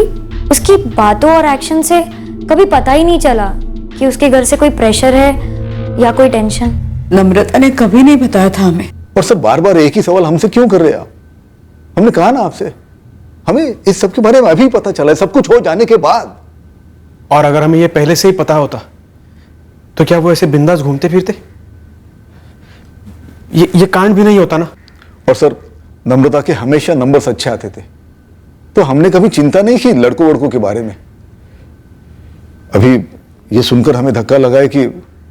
उसकी बातों और एक्शन से कभी पता ही नहीं चला कि उसके घर से कोई प्रेशर है या कोई टेंशन। नम्रता ने कभी नहीं बताया था हमें। और सब बार बार एक ही सवाल हमसे क्यों कर रहे हैं आप? हमने कहा ना आपसे, हमें इस सब के बारे में अभी पता चला है, सब कुछ हो जाने के बाद। और अगर हमें ये पहले से ही पता होता तो क्या वो ऐसे बिंदास घूमते फिरते? ये कांड भी नहीं होता ना। और सर नम्रता के हमेशा नंबर्स अच्छे आते थे, तो हमने कभी चिंता नहीं की लड़कों वड़कों के बारे में। अभी ये सुनकर हमें धक्का लगा है कि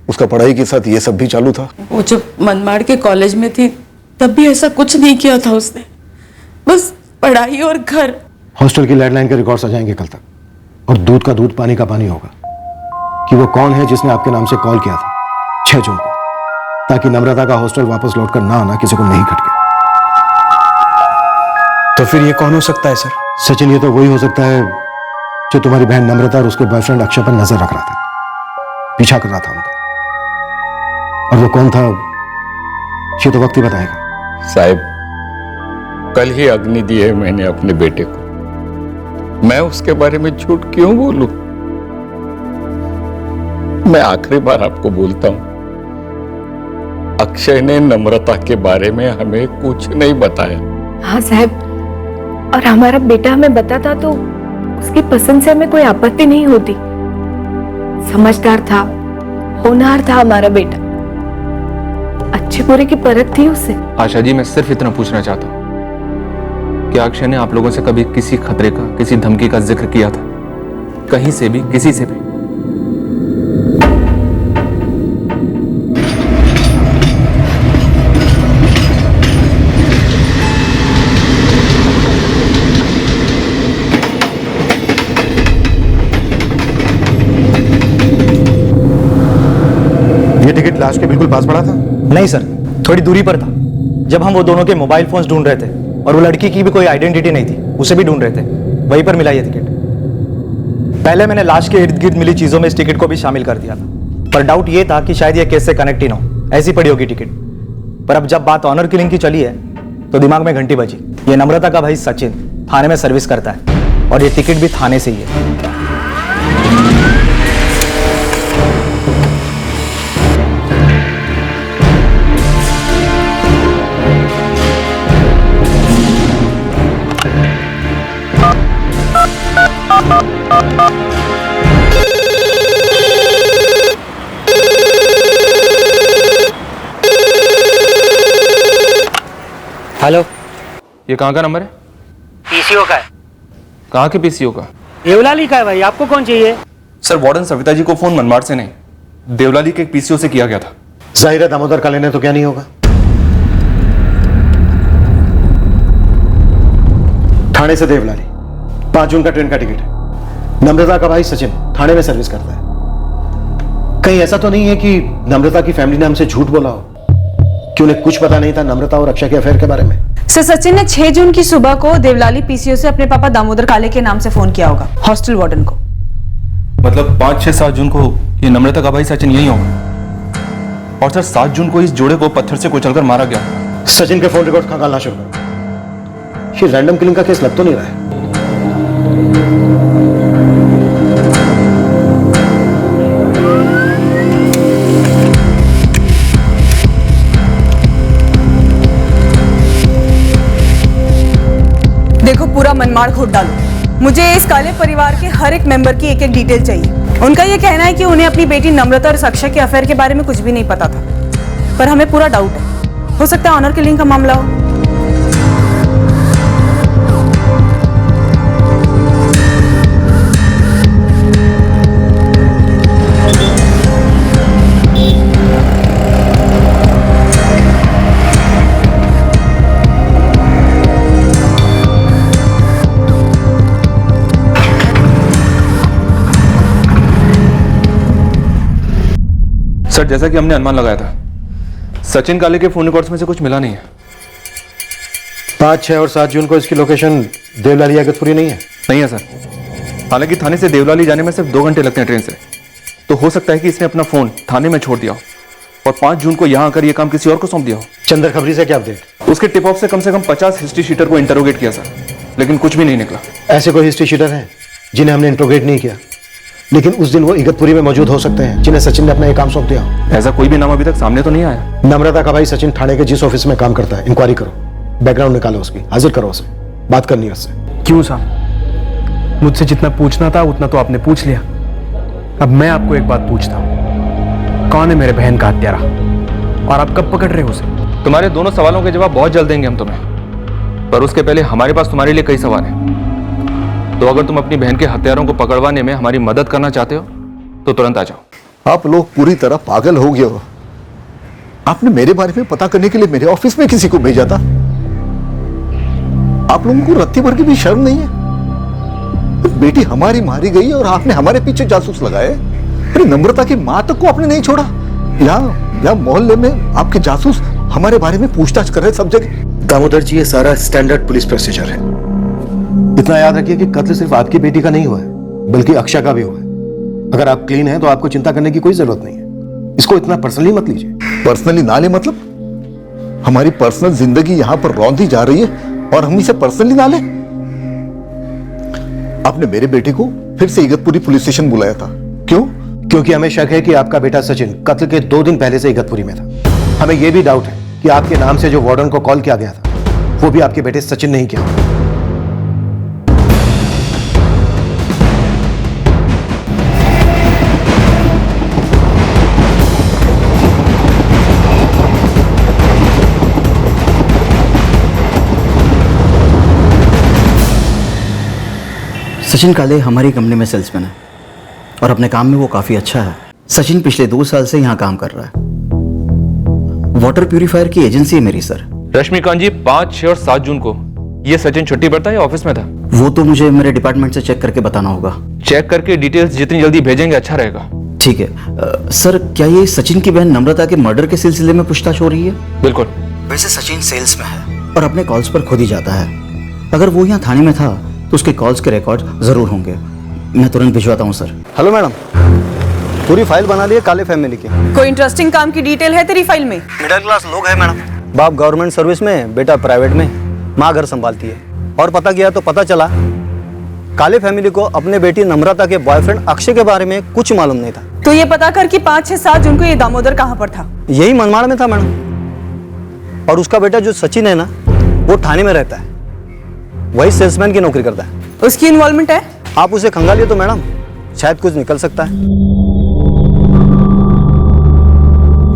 उसका पढ़ाई के साथ ये सब भी चालू था। वो जब मनमाड़ के कॉलेज में थी तब भी ऐसा कुछ नहीं किया था उसने, बस पढ़ाई और घर। हॉस्टल की लैंडलाइन के रिकॉर्ड्स आ जाएंगे कल तक, और दूध का दूध पानी का पानी होगा कि वो कौन है जिसने आपके नाम से कॉल किया था 6 जून को, ताकि नम्रता का हॉस्टल वापस लौटकर ना आना किसी को नहीं खटके। तो फिर ये कौन हो सकता है सर? सचिन, ये तो वही हो सकता है जो तुम्हारी बहन नम्रता और उसके बॉयफ्रेंड अक्षय पर नजर रख रहा था, पीछा कर रहा था उनका। और वो कौन था ये तो वक्त ही बताएगा। साहब, कल ही अग्नि दी है मैंने अपने बेटे को, मैं उसके बारे में झूठ क्यों बोलूं? मैं आखिरी बार आपको बोलता हूं, अक्षय ने नम्रता के बारे में हमें कुछ नहीं बताया। हाँ साहब, और हमारा बेटा हमें बताता तो उसकी पसंद से हमें कोई आपत्ति नहीं होती। समझदार था, होनहार था हमारा बेटा, अच्छे बुरे की परख थी उससे। आशा जी, मैं सिर्फ इतना पूछना चाहता हूं कि अक्षय ने आप लोगों से कभी किसी खतरे का, किसी धमकी का जिक्र किया था? कहीं से भी, किसी से भी? ये टिकट लाश के बिल्कुल पास पड़ा था? नहीं सर, थोड़ी दूरी पर था। जब हम वो दोनों के मोबाइल फोन्स ढूंढ रहे थे, और वो लड़की की भी कोई आइडेंटिटी नहीं थी, उसे भी ढूंढ रहे थे, वहीं पर मिला ये टिकट। पहले मैंने लाश के इर्द गिर्द मिली चीजों में इस टिकट को भी शामिल कर दिया था, पर डाउट ये था कि शायद ये केस से कनेक्ट ही ना हो, ऐसी पड़ी होगी टिकट। पर अब जब बात ऑनर किलिंग की चली है तो दिमाग में घंटी बजी। ये नम्रता का भाई सचिन थाने में सर्विस करता है, और ये टिकट भी थाने से ही है। हेलो, ये कहाँ का नंबर है? पीसीओ का है। कहाँ के पीसीओ का? देवलाली का है भाई, आपको कौन चाहिए? सर, वार्डन सविता जी को फोन मनमाड़ से नहीं, देवलाली के एक पीसीओ से किया गया था। जाहिर है दामोदर काले ने तो क्या नहीं होगा। थाने से देवलाली, 5 जून का ट्रेन का टिकट है। नम्रता का भाई सचिन थाने में सर्विस करता है। कहीं ऐसा तो नहीं है कि नम्रता की फैमिली ने हमसे झूठ बोला हो कि उन्हें कुछ पता नहीं था नम्रता और अक्षय के अफेयर के बारे में? सर, सचिन ने 6 जून की सुबह को देवलाली पीसीओ से अपने पापा दामोदर काले के नाम से फोन किया होगा हॉस्टल वार्डन को। मतलब 5, 6, 7 जून को ये नम्रता का भाई सचिन यही होगा। और सर 7 जून को इस जोड़े को पत्थर से कुचलकर मारा गया। सचिन के फोन रिकॉर्ड खंगालना शुरू करो। ये रैंडम किलिंग का केस लग तो नहीं रहा है? देखो, पूरा मनमाड़ खोद डालो। मुझे इस काले परिवार के हर एक मेंबर की एक एक डिटेल चाहिए। उनका ये कहना है कि उन्हें अपनी बेटी नम्रता और अक्षय के अफेयर के बारे में कुछ भी नहीं पता था, पर हमें पूरा डाउट है। हो सकता है ऑनर किलिंग का मामला हो। सर, जैसा कि हमने अनुमान लगाया था, सचिन काले के फोन रिकॉर्ड्स में से कुछ मिला नहीं है। 5, 6 और 7 जून को इसकी लोकेशन देवलाली अगतपुरी नहीं है? नहीं है सर। हालांकि थाने से देवलाली जाने में सिर्फ 2 घंटे लगते हैं ट्रेन से, तो हो सकता है कि इसने अपना फोन थाने में छोड़ दिया हो और 5 जून को यहां आकर यह काम किसी और को सौंप दिया हो। चंदर खबरी से क्या अपडेट? उसके टिप ऑफ से कम 50 हिस्ट्री शीटर को इंटरोगेट किया सर, लेकिन कुछ भी नहीं निकला। ऐसे कोई हिस्ट्री शीटर हैं जिन्हें हमने इंट्रोगेट नहीं किया, लेकिन उस दिन वो इगतपुरी में मौजूद हो सकते हैं, जिन्हें सचिन ने अपना ये काम सौंप दिया? ऐसा कोई भी नाम अभी तक सामने तो नहीं आया। नम्रता का भाई सचिन थाने के जिस ऑफिस में काम करता है, इंक्वायरी करो, बैकग्राउंड निकालो उसकी, हाजिर करो उसे, बात करनी है उससे। क्यों साहब? मुझसे जितना पूछना था उतना तो आपने पूछ लिया। अब मैं आपको एक बात पूछता हूँ, कौन है मेरे बहन का हत्यारा और आप कब पकड़ रहे हो उसे? तुम्हारे दोनों सवालों के जवाब बहुत जल्द देंगे हम तुम्हें, पर उसके पहले हमारे पास तुम्हारे लिए कई सवाल हैं। तो अगर तुम अपनी बहन के हत्यारों को पकड़वाने में हमारी मदद करना चाहते हो तो तुरंत आ जाओ। आप लोग पूरी तरह पागल हो गए हो। आपने मेरे बारे में पता करने के लिए मेरे ऑफिस में किसी को भेजा था? आप लोगों को रत्ती भर की भी शर्म नहीं है? बेटी हमारी मारी गई और आपने हमारे पीछे जासूस लगाए। अरे नम्रता की मां तक को आपने नहीं छोड़ा। यहाँ मोहल्ले में आपके जासूस हमारे बारे में पूछताछ कर रहे सब जगह। दामोदर जी, ये सारा स्टैंडर्ड पुलिस प्रोसीजर है। इतना याद रखिए कि कत्ल सिर्फ आपकी बेटी का नहीं हुआ है, बल्कि अक्षय का भी हुआ है। अगर आप क्लीन हैं तो आपको चिंता करने की कोई जरूरत नहीं है। इसको इतना पर्सनली मत लीजिए। पर्सनली ना ले मतलब? हमारी पर्सनल जिंदगी यहां पर रौंदी जा रही है और हम इसे पर्सनली ना ले? आपने मेरे बेटे को फिर से इगतपुरी पुलिस स्टेशन बुलाया था, क्यों? क्योंकि हमें शक है कि आपका बेटा सचिन कत्ल के 2 दिन पहले से इगतपुरी में था। हमें यह भी डाउट है कि आपके नाम से जो वार्डन को कॉल किया गया था वो भी आपके बेटे सचिन ने ही किया। सचिन काले हमारी कंपनी में सेल्समैन है और अपने काम में वो काफ़ी अच्छा है। सचिन पिछले 2 साल से यहाँ काम कर रहा है। वाटर प्यूरिफायर की एजेंसी है मेरी सर। रश्मिकांत जी, 5, 6 और 7 जून को ये सचिन छुट्टी पर था या ऑफिस में था? वो तो मुझे मेरे डिपार्टमेंट से चेक करके बताना होगा। चेक करके डिटेल्स जितनी जल्दी भेजेंगे अच्छा रहेगा। ठीक है। सर, क्या ये सचिन की बहन नम्रता के मर्डर के सिलसिले में पूछताछ हो रही है? बिल्कुल। वैसे सचिन सेल्स में है और अपने कॉल्स पर खुद ही जाता है। अगर वो यहाँ थाने में था तो उसके कॉल्स के रिकॉर्ड जरूर होंगे। मैं तुरंत भिजवाता हूँ सर। हेलो मैडम, पूरी फाइल बना ली है काले फैमिली की। कोई इंटरेस्टिंग काम की डिटेल है तेरी फाइल में? मिडिल क्लास लोग हैं मैडम। बाप गवर्नमेंट सर्विस में, बेटा प्राइवेट में, माँ घर संभालती है। और पता किया तो पता चला काले फैमिली को अपने बेटी नम्रता के बॉयफ्रेंड अक्षय के बारे में कुछ मालूम नहीं था। तो ये पता कर कि 5, 6, 7 जून को ये दामोदर कहाँ पर था? यही मनमाड़ में था मैडम। और उसका बेटा जो सचिन है ना, वो थाने में रहता है, वही सेल्समैन की नौकरी करता है। उसकी इन्वॉल्वमेंट है? आप उसे खंगालिए तो मैडम, शायद कुछ निकल सकता है।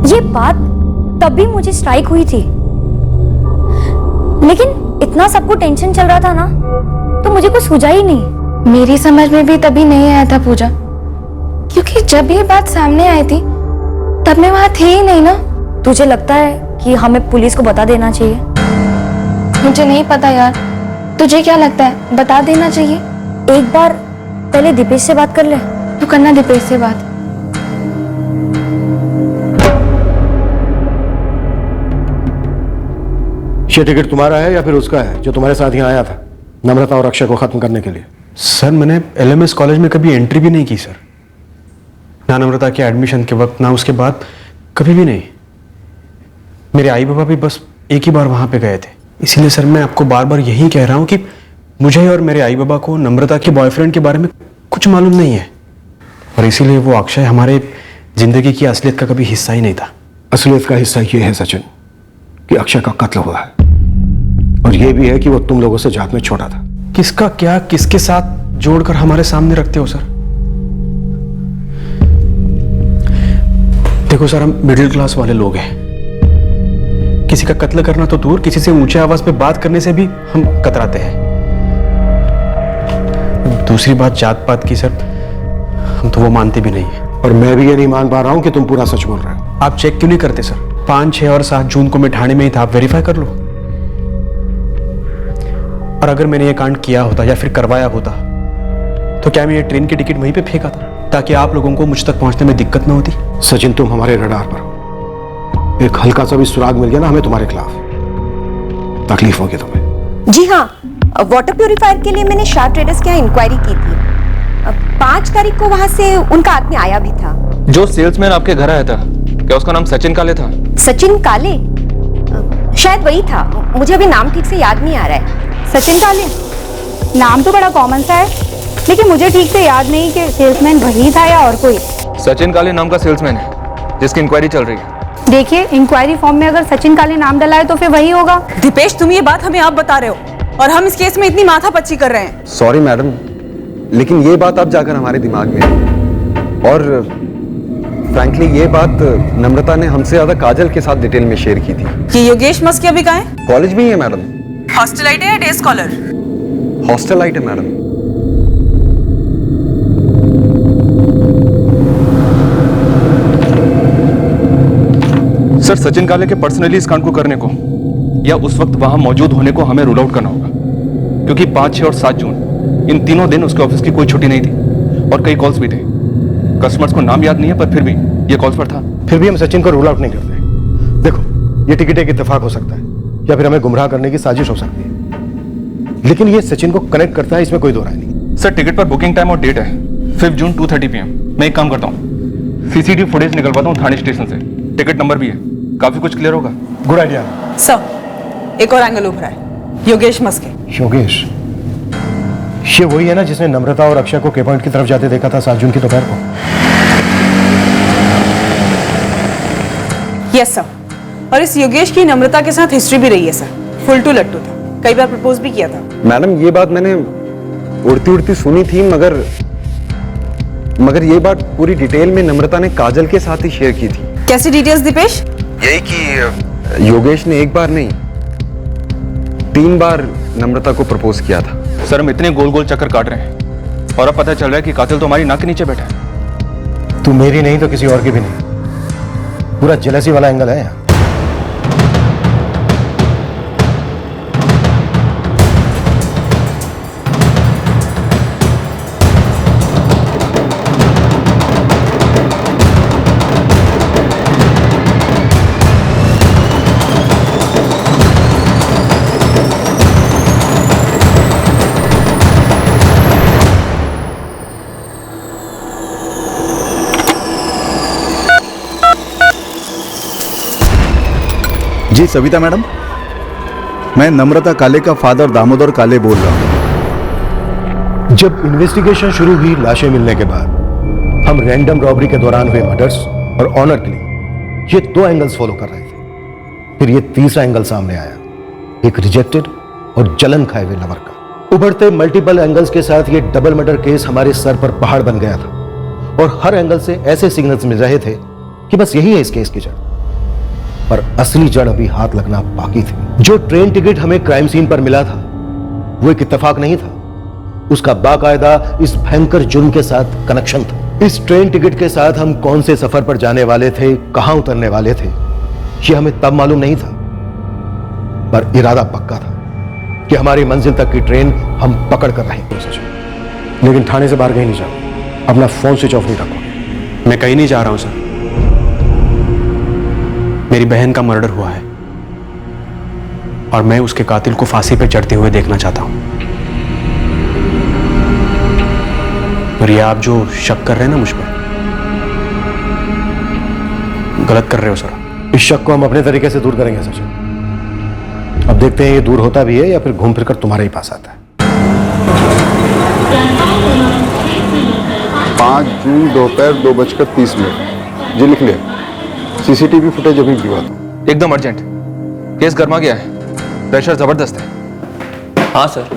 ये बात तब भी मुझे स्ट्राइक हुई थी, लेकिन इतना सबको टेंशन चल रहा था ना, तो मुझे कुछ सूझा ही नहीं। मेरी समझ में भी तभी नहीं आया था पूजा, क्योंकि जब ये बात सामने आई थी तब मैं वहां थी ही नहीं ना। तुझे लगता है कि हमें पुलिस को बता देना चाहिए? मुझे नहीं पता यार, तुझे क्या लगता है? बता देना चाहिए। एक बार पहले दीपेश से बात कर ले। तू करना दीपेश से बात। ये टिकट तुम्हारा है या फिर उसका है जो तुम्हारे साथ यहाँ आया था नम्रता और अक्षय को खत्म करने के लिए? सर मैंने LMS कॉलेज में कभी एंट्री भी नहीं की सर, ना नम्रता के एडमिशन के वक्त ना उसके बाद, कभी भी नहीं। मेरे आई बाबा भी बस एक ही बार वहां पे गए थे। इसीलिए सर मैं आपको बार बार यही कह रहा हूं कि मुझे और मेरे आई बाबा को नम्रता के बॉयफ्रेंड के बारे में कुछ मालूम नहीं है, और इसीलिए वो अक्षय हमारे जिंदगी की असलियत का कभी हिस्सा ही नहीं था। असलियत का हिस्सा ये है सचिन कि अक्षय का कत्ल हुआ है, और ये भी है कि वो तुम लोगों से जात में छोटा था। किसका क्या किसके साथ जोड़कर हमारे सामने रखते हो सर? देखो सर, हम मिडिल क्लास वाले लोग हैं। किसी का कत्ल करना तो दूर, किसी से ऊंचे आवाज पे बात करने से भी हम कतराते हैं। दूसरी बात जात पात की सर, हम तो वो मानते भी नहीं है। और मैं भी ये नहीं मान पा रहा हूं कि तुम पूरा सच बोल रहे हो। आप चेक क्यों नहीं करते सर? 5, 6 और 7 जून को मैं ठाणे में ही था, आप वेरीफाई कर लो। और अगर मैंने ये कांड किया होता या फिर करवाया होता तो क्या मैं ये ट्रेन की टिकट वहीं पे फेंका था ताकि आप लोगों को मुझ तक पहुंचने में दिक्कत ना होती? सचिन, तुम हमारे रडार पर हो। एक हल्का सा भी सुराग मिल गया ना हमें तुम्हारे खिलाफ, तकलीफ होगी तुम्हें। जी हाँ, वाटर प्यूरिफायर के लिए मैंने शाह ट्रेडर्स के यहाँ इंक्वायरी की थी। 5 तारीख को वहां से उनका आदमी आया भी था। जो सेल्समैन आपके घर आया था, क्या उसका नाम सचिन काले था? सचिन काले? शायद वही था, मुझे अभी नाम ठीक से याद नहीं आ रहा है। सचिन काले नाम तो बड़ा कॉमन सा है, लेकिन मुझे ठीक से याद नहीं कि सेल्समैन वही था या और कोई। सचिन काले नाम का सेल्समैन है जिसकी इंक्वायरी चल रही है। देखिए, इंक्वायरी फॉर्म में अगर सचिन काले नाम डला है तो फिर वही होगा। दीपेश, तुम ये बात हमें आप बता रहे हो और हम इस केस में इतनी माथापच्ची कर रहे हैं। सॉरी मैडम, लेकिन ये बात अब जाकर हमारे दिमाग में है। और फ्रैंकली ये बात नम्रता ने हमसे ज्यादा काजल के साथ डिटेल में शेयर की थी। ये योगेश मस्की अभी कहाँ है? कॉलेज में ही है मैडम। हॉस्टलाइट है या डे स्कॉलर? हॉस्टलाइट है मैडम। सर, सचिन काले के पर्सनली इस कांड को करने को या उस वक्त वहां मौजूद होने को हमें रूल आउट करना होगा, क्योंकि 5, 6 और 7 जून इन तीनों दिन उसके ऑफिस की कोई छुट्टी नहीं थी और कई कॉल्स भी थे। कस्टमर्स को नाम याद नहीं है, पर फिर भी ये कॉल्स पर था। फिर भी हम सचिन को रूल आउट नहीं करते। देखो, ये टिकट एक इत्तेफाक हो सकता है या फिर हमें गुमराह करने की साजिश हो सकती है, लेकिन ये सचिन को कनेक्ट करता है, इसमें कोई दो राय नहीं। सर, टिकट पर बुकिंग टाइम और डेट है 5 जून 2:30 PM। मैं एक काम करता हूँ, CCTV फुटेज निकलवाता हूँ थाने स्टेशन से, टिकट नंबर भी है, काफी कुछ क्लियर होगा। Good idea sir. एक और एंगल उभरा है, योगेश मस्के। योगेश, ये वही है ना जिसने नम्रता और अक्षय को के पॉइंट की तरफ जाते देखा था 7 जून की दोपहर को? Yes sir. और इस योगेश की नम्रता के साथ हिस्ट्री भी रही है सर। फुलटू लट्टू था, कई बार प्रपोज भी किया था। मैडम, ये बात मैंने उड़ती उड़ती सुनी थी, मगर ये बात पूरी डिटेल में नम्रता ने काजल के साथ ही शेयर की थी। कैसी डिटेल्स दीपेश? यही कि योगेश ने एक बार नहीं 3 बार नम्रता को प्रपोज किया था। सर, हम इतने गोल गोल चक्कर काट रहे हैं और अब पता चल रहा है कि कातिल तो हमारी नाक के नीचे बैठा है। तू मेरी नहीं तो किसी और की भी नहीं। पूरा जेलसी वाला एंगल है यहाँ। जी सविता मैडम, मैं नम्रता काले का फादर दामोदर काले बोल रहा हूँ। जब इन्वेस्टिगेशन शुरू हुई लाशें मिलने के बाद, हम रैंडम रॉबरी के दौरान हुए मर्डर्स और ऑनर किलिंग, ये 2 एंगल्स फॉलो कर रहे थे। फिर ये तीसरा एंगल सामने आया, एक रिजेक्टेड और जलन खाए हुए लवर का। उभरते मल्टीपल एंगल्स के साथ ये डबल मर्डर केस हमारे सर पर पहाड़ बन गया था और हर एंगल से ऐसे सिग्नल्स मिल रहे थे कि बस यही है इस केस की जड़। पर असली जड़ अभी हाथ लगना बाकी थी। जो ट्रेन टिकट हमें क्राइम सीन पर मिला था वो एक इत्तेफाक नहीं था, उसका बाकायदा इस भयंकर जुर्म के साथ कनेक्शन था। इस ट्रेन टिकट के साथ हम कौन से सफर पर जाने वाले थे, कहां उतरने वाले थे, ये हमें तब मालूम नहीं था, पर इरादा पक्का था कि हमारी मंजिल तक की ट्रेन हम पकड़ कर रहेंगे। लेकिन थाने से बाहर कहीं नहीं जाओ, अपना फोन स्विच ऑफ नहीं रखो। मैं कहीं नहीं जा रहा हूं सर। मेरी बहन का मर्डर हुआ है और मैं उसके कातिल को फांसी पर चढ़ते हुए देखना चाहता हूं। और ये आप जो शक कर रहे हैं ना मुझ पर, गलत कर रहे हो सर। इस शक को हम अपने तरीके से दूर करेंगे सचिन। अब देखते हैं ये दूर होता भी है या फिर घूम फिर कर तुम्हारे ही पास आता है। 5 जून दोपहर 2:30। जी लिख लिया। सीसीटीवी फुटेज अभी भिजवाता हूं। एकदम अर्जेंट, केस गर्मा गया है, प्रेशर जबरदस्त है। हाँ सर,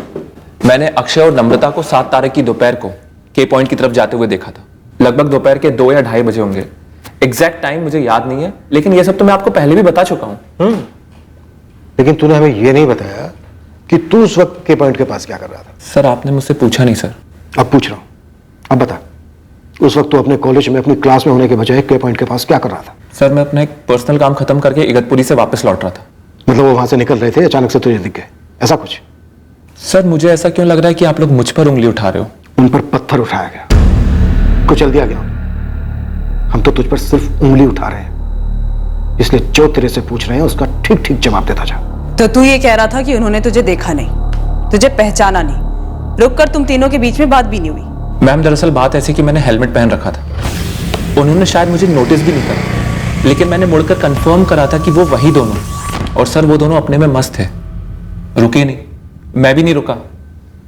मैंने अक्षय और नम्रता को 7 तारीख की दोपहर को के पॉइंट की तरफ जाते हुए देखा था। लगभग दोपहर के 2 या 2:30 बजे होंगे। एग्जैक्ट टाइम मुझे याद नहीं है, लेकिन ये सब तो मैं आपको पहले भी बता चुका हूं। लेकिन तूने हमें यह नहीं बताया कि तू उस वक्त के पॉइंट के पास क्या कर रहा था। सर आपने मुझसे पूछा नहीं सर। अब पूछ रहा हूं, अब बता, उस वक्त तू अपने कॉलेज में अपनी क्लास में होने के बजाय के पॉइंट के पास क्या कर रहा था। सर मैं अपना एक पर्सनल काम खत्म करके इगतपुरी से वापस लौट रहा था। मतलब वो वहां से निकल रहे थे, अचानक से तुझे दिख गए, ऐसा कुछ? सर मुझे ऐसा क्यों लग रहा है कि आप लोग मुझ पर उंगली उठा रहे हो। उन पर पत्थर उठाया गया, कुचल दिया गया। हम तो तुझ पर सिर्फ उंगली उठा रहे हैं, इसलिए जो तेरे से पूछ रहे हैं उसका ठीक ठीक जवाब देता जा। तो तू ये कह रहा था कि उन्होंने तुझे देखा नहीं, तुझे पहचाना नहीं, रुककर तुम तीनों के बीच में बात भी नहीं हुई। मैम दरअसल बात ऐसी कि मैंने हेलमेट पहन रखा था, उन्होंने शायद मुझे नोटिस भी नहीं करा, लेकिन मैंने मुड़कर कंफर्म करा था कि वो वही दोनों, और सर वो दोनों अपने में मस्त थे, रुके नहीं, मैं भी नहीं रुका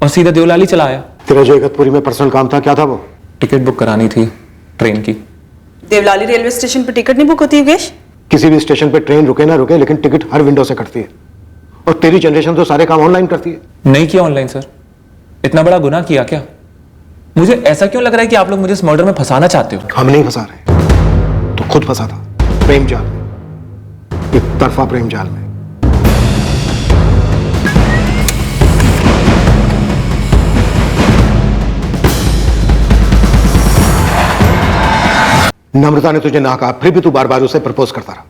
और सीधा देवलाली चला आया। तेरा जो इगतपुरी में पर्सनल काम था, क्या था वो? टिकट बुक करानी थी ट्रेन की। देवलाली रेलवे स्टेशन पर टिकट नहीं बुक होती योगेश? किसी भी स्टेशन पे ट्रेन रुके ना रुके, लेकिन टिकट हर विंडो से कटती है। और तेरी जनरेशन तो सारे काम ऑनलाइन करती है। नहीं किया ऑनलाइन सर, इतना बड़ा गुनाह किया क्या? मुझे ऐसा क्यों लग रहा है कि आप लोग मुझे इस मर्डर में फंसाना चाहते हो? हम नहीं फंसा रहे, तो खुद फंसा था प्रेम जाल में, एक तरफा प्रेम जाल में। नम्रता ने तुझे ना कहा, फिर भी तू बार बार उसे प्रपोज करता रहा।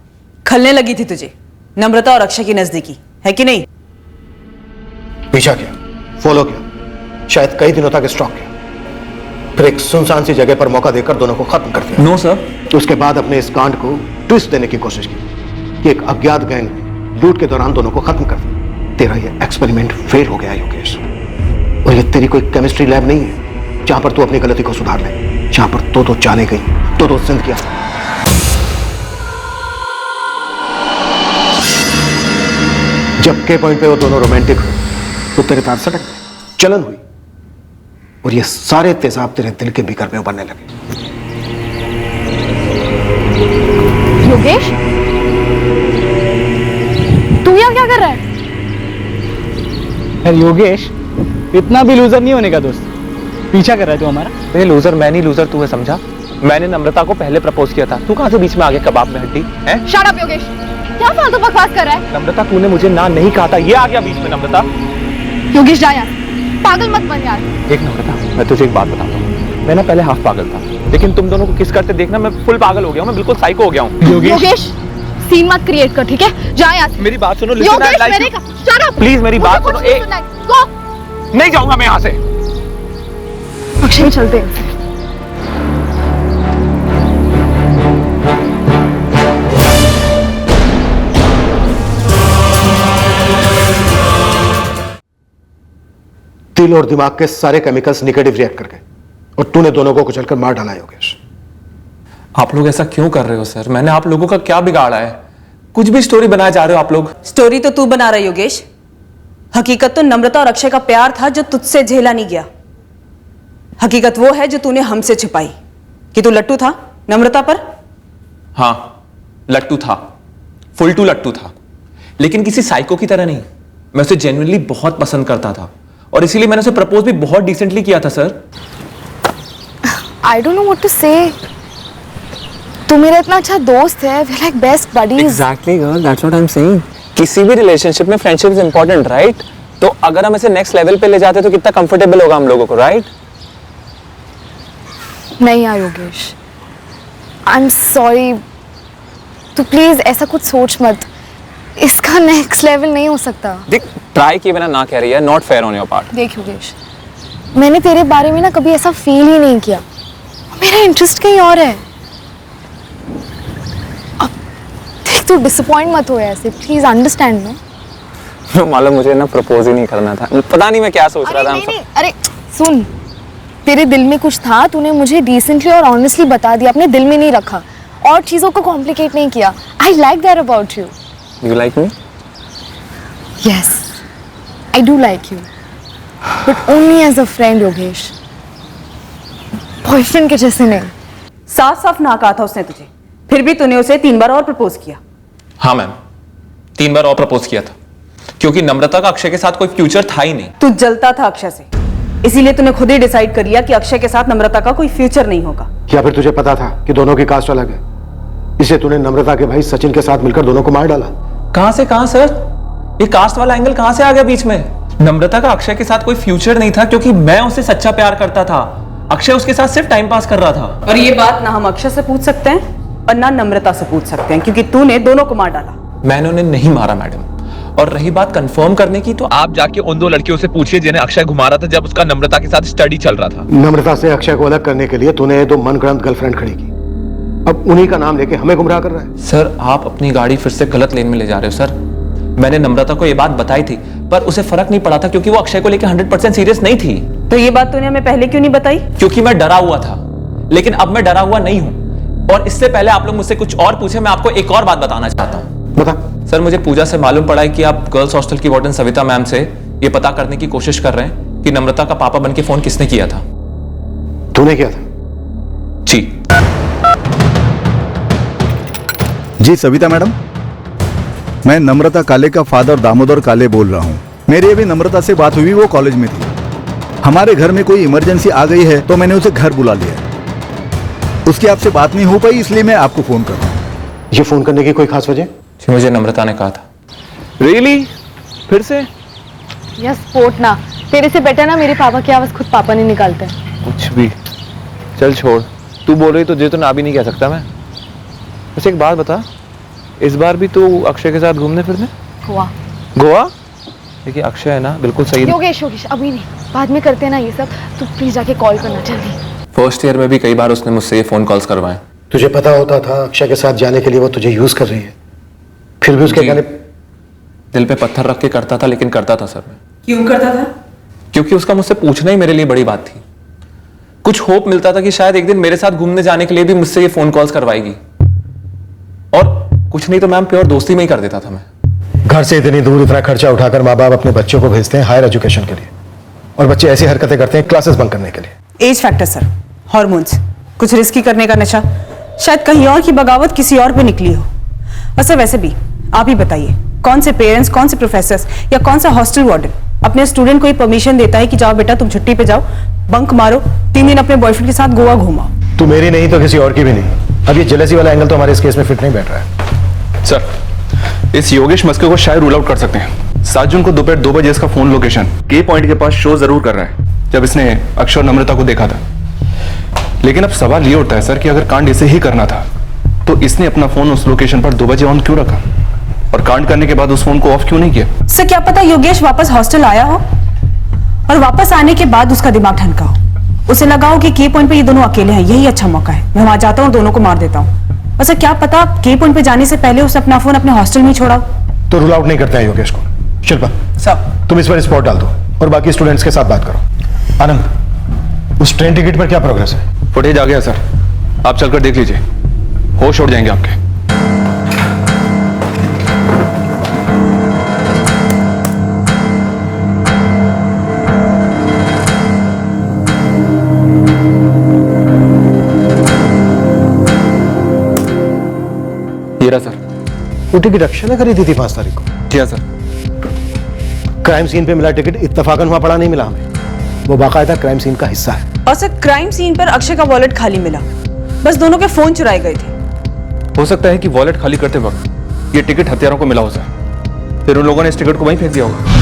खलने लगी थी तुझे नम्रता और अक्षय की नजदीकी, है कि नहीं? पीछा किया, फॉलो किया, शायद कई दिनों तक स्टॉक किया, फिर एक सुनसान सी जगह पर मौका देकर दोनों को खत्म कर दिया। No sir. उसके बाद अपने इस कांड को ट्विस्ट देने की कोशिश की कि एक अज्ञात गैंग लूट के दौरान दोनों को खत्म कर दिया। तेरा ये एक्सपेरिमेंट फेल हो गया योगेश, और ये तेरी कोई केमिस्ट्री लैब नहीं है जहां पर तू अपनी गलती को सुधार ले, जहां पर तो जाने गई तो सिंध किया। जब के पॉइंट पे वो दोनों रोमांटिक हुए तो तेरे तार सटक गए, चलन हुई, और ये सारे तेजाब तेरे दिल के भीतर में उभरने लगे। योगेश, तू यहाँ क्या कर रहा है? यार योगेश, इतना भी लूजर नहीं होने का दोस्त। पीछा कर रहा है तू हमारा? नहीं लूजर मैं नहीं, लूजर तू है, समझा? मैंने नम्रता को पहले प्रपोज किया था, तू कहां से बीच में आ गया कबाब में हड्डी है? शट अप योगेश, क्या फालतू बकवास कर रहा है? नम्रता तूने मुझे ना नहीं कहा था, ये आ गया बीच में। नम्रता योगेश जा यार, पागल मत बन यार। देख नम्रता, मैं तुझे एक बात बताता हूँ, मैं ना पहले हाफ पागल था, लेकिन तुम दोनों को किस करते देखना मैं फुल पागल हो गया हूँ, मैं बिल्कुल साइको हो गया हूँ। योगेश सीन मत क्रिएट कर, ठीक है? जा यार। मेरी बात सुनो, प्लीज मेरी बात सुनो। नहीं जाऊंगा मैं यहाँ से। अक्षय चलते हैं। दिल और दिमाग के सारे केमिकल्स नेगेटिव रिएक्ट कर गए और तूने दोनों को कुचलकर मार डाला योगेश। आप लोग ऐसा क्यों कर रहे हो सर? मैंने आप लोगों का क्या बिगाड़ा है? कुछ भी स्टोरी बनाए जा रहे हो आप लोग। स्टोरी तो तू बना रहा योगेश, हकीकत तो नम्रता और अक्षय का प्यार था जो तुझसे झेला नहीं गया। हकीकत वो है जो तूने हमसे छिपाई कि तू लट्टू था नम्रता पर। हाँ लट्टू था, फुल टू लट्टू था, लेकिन किसी साइको की तरह नहीं। मैं उसे जेन्युइनली बहुत पसंद करता था और इसीलिए मैंने उसे प्रपोज भी बहुत डिसेंटली किया था sir. I don't know what to say. तू मेरा इतना अच्छा दोस्त है, we're like best buddies. Exactly, girl. That's what I'm saying. किसी भी रिलेशनशिप में फ्रेंडशिप इज इंपॉर्टेंट, राइट? तो अगर हम इसे नेक्स्ट लेवल पे ले जाते तो कितना कंफर्टेबल होगा हम लोगों को, राइट? नहीं यार योगेश, आई एम सॉरी, तू प्लीज ऐसा कुछ सोच मत, इसका नेक्स्ट लेवल नहीं हो सकता। देख, ट्राई किए बिना ना कह रही है, not fair on your part. देख योगेश, मैंने तेरे बारे में ना कभी ऐसा फील ही नहीं किया, मेरा इंटरेस्ट कहीं और है। अब देख, तू डिसअपॉइंट मत हो ऐसे, प्लीज अंडरस्टैंड ना। मालूम मुझे ना प्रपोज ही नहीं करना था, पता नहीं मैं क्या सोच रहा था। नहीं, अरे सुन, तेरे दिल में कुछ था, तूने मुझे डिसेंटली और ऑनेस्टली बता दिया, अपने दिल में नहीं रखा और चीजों को कॉम्प्लिकेट नहीं किया। I like that about you. You like me? Yes, I do like you, but only as a friend, Yogesh, boyfriend के जैसे नहीं। साफ साफ ना कहा था उसने तुझे, फिर भी तूने उसे 3 बार और प्रपोज किया। हाँ मैम, 3 बार और प्रपोज किया था, क्योंकि नम्रता का अक्षय के साथ कोई फ्यूचर था ही नहीं। तू जलता था अक्षय से, इसीलिए तूने खुद ही डिसाइड कर लिया कि अक्षय के साथ नम्रता का कोई फ्यूचर नहीं होगा। या फिर तुझे पता था कि दोनों की कास्ट अलग है, इसलिए तूने नम्रता के भाई सचिन के साथ मिलकर दोनों को मार डाला? कहां से कहां सर, ये कास्ट वाला एंगल कहां से आ गया बीच में? नम्रता का अक्षय के साथ कोई फ्यूचर नहीं था क्योंकि मैं उससे सच्चा प्यार करता था, अक्षय उसके साथ सिर्फ टाइम पास कर रहा था। और ये बात ना हम अक्षय से पूछ सकते हैं और ना नम्रता से पूछ सकते हैं, क्योंकि तूने दोनों को मार डाला। मैंने उन्हें नहीं मारा मैडम, और रही बात कंफर्म करने की, तो आप जाके उन 2 लड़कियों से पूछिए जिन्हें अक्षय घुमा रहा था जब उसका नम्रता के साथ स्टडी चल रहा था। नम्रता से अक्षय को अलग करने के लिए तूने 2 मनगढ़ंत गर्लफ्रेंड खड़ी की, अब उन्हीं का नाम लेके हमें गुमराह कर रहा है। सर, आप अपनी गाड़ी फिर से गलत लेन में ले जा रहे हो सर। मैंने नम्रता को ये बात बताई थी, पर उसे फर्क नहीं पड़ा था क्योंकि वो अक्षय को लेकर 100% सीरियस नहीं थी। तो ये बात तूने हमें पहले क्यों नहीं बताई? क्योंकि मैं डरा हुआ था, लेकिन अब मैं डरा हुआ नहीं हूं। और इससे पहले आप लोग मुझसे कुछ और पूछे, मैं आपको एक और बात बताना चाहता हूं। बता। सर, मुझे पूजा से मालूम पड़ा है कि आप गर्ल्स हॉस्टल की वार्डन सविता मैम से ये पता करने की कोशिश कर रहे हैं कि नम्रता का पापा बनके फोन किसने किया था। तूने किया था? जी। जी सविता मैडम, मैं नम्रता काले का फादर दामोदर काले बोल रहा हूँ। मेरी अभी नम्रता से बात हुई, वो कॉलेज में थी। हमारे घर में कोई इमरजेंसी आ गई है तो मैंने उसे घर बुला लिया। उसकी आपसे बात नहीं हो पाई, इसलिए मैं आपको फोन कर रहा हूँ। ये फोन करने की कोई खास वजह? जी, मुझे नम्रता ने कहा था। रियली? फिर से? यस, स्पोर्ट ना, तेरे से बेटर ना मेरे पापा की आवाज खुद पापा नहीं निकालते। कुछ भी, चल छोड़, तू बोल रही तो तुझे तो ना भी नहीं कह सकता मैं। बस एक बात बता, इस बार भी तू अक्षय के साथ घूमने फिरने? गोवा? देखिए अक्षय है ना, बिल्कुल सही। योगेश अभी नहीं, बाद में करते हैं ना ये सब, तू प्लीज जाके कॉल करना जल्दी। फर्स्ट ईयर में भी कई बार उसने मुझसे ये फोन कॉल्स करवाए। तुझे पता होता था अक्षय के साथ जाने के लिए वो तुझे यूज कर रही है, फिर भी उसके कहने दिल पे पत्थर रख के करता था, लेकिन करता था सर मैं। क्यों करता था? क्योंकि उसका मुझसे पूछना ही मेरे लिए बड़ी बात थी। कुछ होप मिलता था कि शायद एक दिन मेरे साथ घूमने जाने के लिए भी मुझसे ये फोन कॉल्स करवाएगी, और कुछ नहीं तो मैम प्योर दोस्ती में ही कर देता था मैं। घर से इतनी दूर इतना खर्चा उठाकर माँ बाप अपने बच्चों को भेजते हैं हायर एजुकेशन के लिए, और बच्चे ऐसी हरकतें करते हैं क्लासेस बंक करने के लिए। एज फैक्टर सर, हार्मोन्स, कुछ रिस्की करने का नशा, शायद कहीं और की बगावत किसी और पे निकली हो। अच्छा वैसे भी आप ही बताइए, कौन से पेरेंट्स, कौन से प्रोफेसर्स या कौन सा हॉस्टल वार्डन अपने स्टूडेंट को ये परमिशन देता है कि जाओ बेटा तुम छुट्टी पे जाओ, बंक मारो, 3 दिन अपने बॉयफ्रेंड के साथ गोवा घूमाओ? तू मेरी नहीं तो किसी और की भी नहीं। अब ये जेलसी वाला एंगल तो हमारे इस केस में फिट नहीं बैठ रहा है। सर, इस योगेश मस्के को शायद रूल आउट कर सकते हैं। 7 जून को दोपहर 2 बजे इसका फोन लोकेशन के पॉइंट के पास शो जरूर कर रहा है, जब इसने अक्षय और नम्रता को देखा था। लेकिन अब सवाल ये उठता है सर कि अगर कांड इसे ही करना था तो इसने अपना फोन उस लोकेशन पर 2 बजे ऑन क्यों रखा, और कांड करने के बाद उस फोन को ऑफ क्यों नहीं किया? सर क्या पता योगेश वापस हॉस्टल आया हो और वापस आने के बाद उसका दिमाग ठनका हो, उसे लगा हो कि के पॉइंट पे ये दोनों अकेले हैं, यही अच्छा मौका है, मैं वहां जाता हूँ, दोनों को मार देता हूँ। अच्छा क्या पता के पॉइंट पे जाने से पहले उसने अपना फोन अपने हॉस्टल में ही छोड़ा। तो रूल आउट नहीं करते हैं योगेश को। शिल्पा सब तुम इस पर स्पॉट डाल दो और बाकी स्टूडेंट्स के साथ बात करो। आनंद, उस ट्रेन टिकट पर क्या प्रोग्रेस है? फुटेज आ गया सर, आप चलकर देख लीजिए, होश उड़ जाएंगे आपके। सर वो टिकट अक्षय ने खरीदी थी 5 तारीख को? जी हाँ सर। क्राइम सीन पे मिला टिकट इत्तेफाकन वहां पड़ा नहीं मिला हमें, वो बाकायदा क्राइम सीन का हिस्सा है। और सर क्राइम सीन पर अक्षय का वॉलेट खाली मिला, बस दोनों के फोन चुराए गए थे। हो सकता है कि वॉलेट खाली करते वक्त ये टिकट हत्यारों को मिला हो जाए, फिर उन लोगों ने इस टिकट को वहीं फेंक दिया होगा।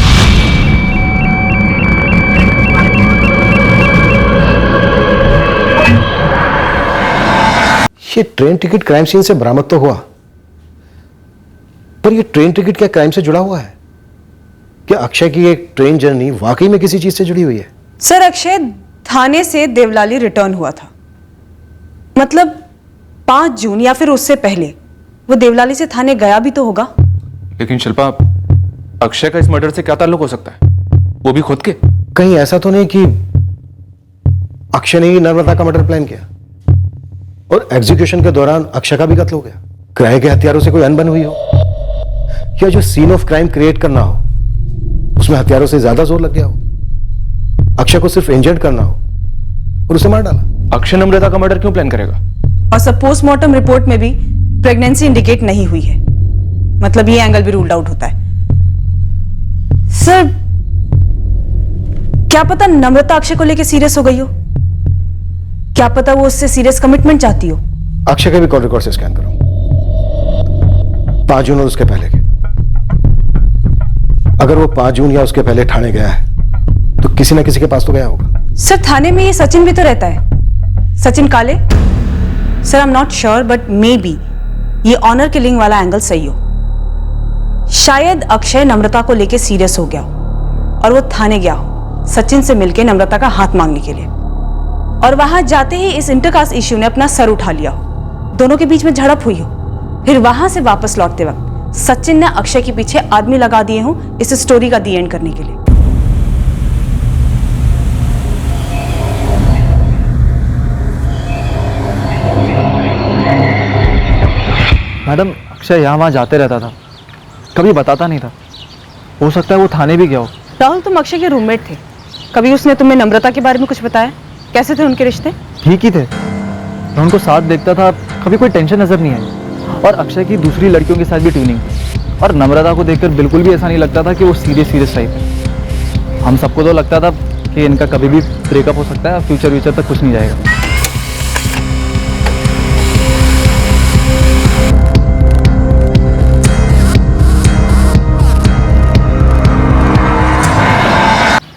ये ट्रेन टिकट क्राइम सीन से बरामद तो हुआ, पर ये ट्रेन टिकट क्या क्राइम से जुड़ा हुआ है? क्या अक्षय की एक ट्रेन जर्नी वाकई में किसी चीज से जुड़ी हुई है? सर, अक्षय थाने से देवलाली रिटर्न हुआ था, मतलब 5 जून या फिर उससे पहले वो देवलाली से थाने गया भी तो होगा। लेकिन शिल्पा, अक्षय का इस मर्डर से क्या ताल्लुक हो सकता है, वो भी खुद के? कहीं ऐसा तो नहीं कि अक्षय ने ही नर्मदा का मर्डर प्लान किया और एग्जीक्यूशन के दौरान अक्षय का भी कत्ल हो गया? किराए के हथियारों से कोई अनबन हुई हो, या जो सीन ऑफ क्राइम क्रिएट करना हो उसमें हथियारों से ज्यादा जोर लग गया हो, अक्षय को सिर्फ इंजर्ड करना हो और उसे मार डाला। अक्षय नम्रता का मर्डर क्यों प्लान करेगा? और सब पोस्टमार्टम रिपोर्ट में भी प्रेगनेंसी इंडिकेट नहीं हुई है, मतलब ये एंगल भी रूल्ड आउट होता है। सर, क्या पता नम्रता अक्षय को लेकर सीरियस हो गई हो, क्या पता वो उससे सीरियस कमिटमेंट चाहती हो। अक्षय के भी कॉल रिकॉर्ड से स्कैन करो, 5 जून और उसके पहले के। अगर वो 5 जून या उसके पहले ठाणे गया है तो किसी ना किसी के पास तो गया होगा। सर, थाने में ये सचिन भी तो रहता है, सचिन काले। Sir, I am not sure but may be ये ऑनर किलिंग वाला एंगल सही हो। शायद अक्षय नम्रता को लेके सीरियस हो गया हो और वो थाने गया हो सचिन से मिलके नम्रता का हाथ मांगने के लिए, और वहां जाते ही इस इंटरकास्ट इश्यू ने अपना सर उठा लिया हो, दोनों के बीच में झड़प हुई हो। फिर वहां से वापस लौटते वक्त सचिन ने अक्षय के पीछे आदमी लगा दिए हो इस स्टोरी का दी एंड करने के लिए। मैडम, अक्षय यहाँ वहाँ जाते रहता था, कभी बताता नहीं था। हो सकता है वो थाने भी गया हो। राहुल, तुम अक्षय के रूममेट थे, कभी उसने तुम्हें नम्रता के बारे में कुछ बताया? कैसे थे उनके रिश्ते? ठीक ही थे, मैं उनको साथ देखता था, कभी कोई टेंशन नजर नहीं आई। और अक्षय की दूसरी लड़कियों के साथ भी ट्यूनिंग थी, और नम्रता को देखकर बिल्कुल भी ऐसा नहीं लगता था कि वो सीरियस टाइप है। हम सबको तो लगता था कि इनका कभी भी ब्रेकअप हो सकता है, फ्यूचर तक कुछ नहीं जाएगा।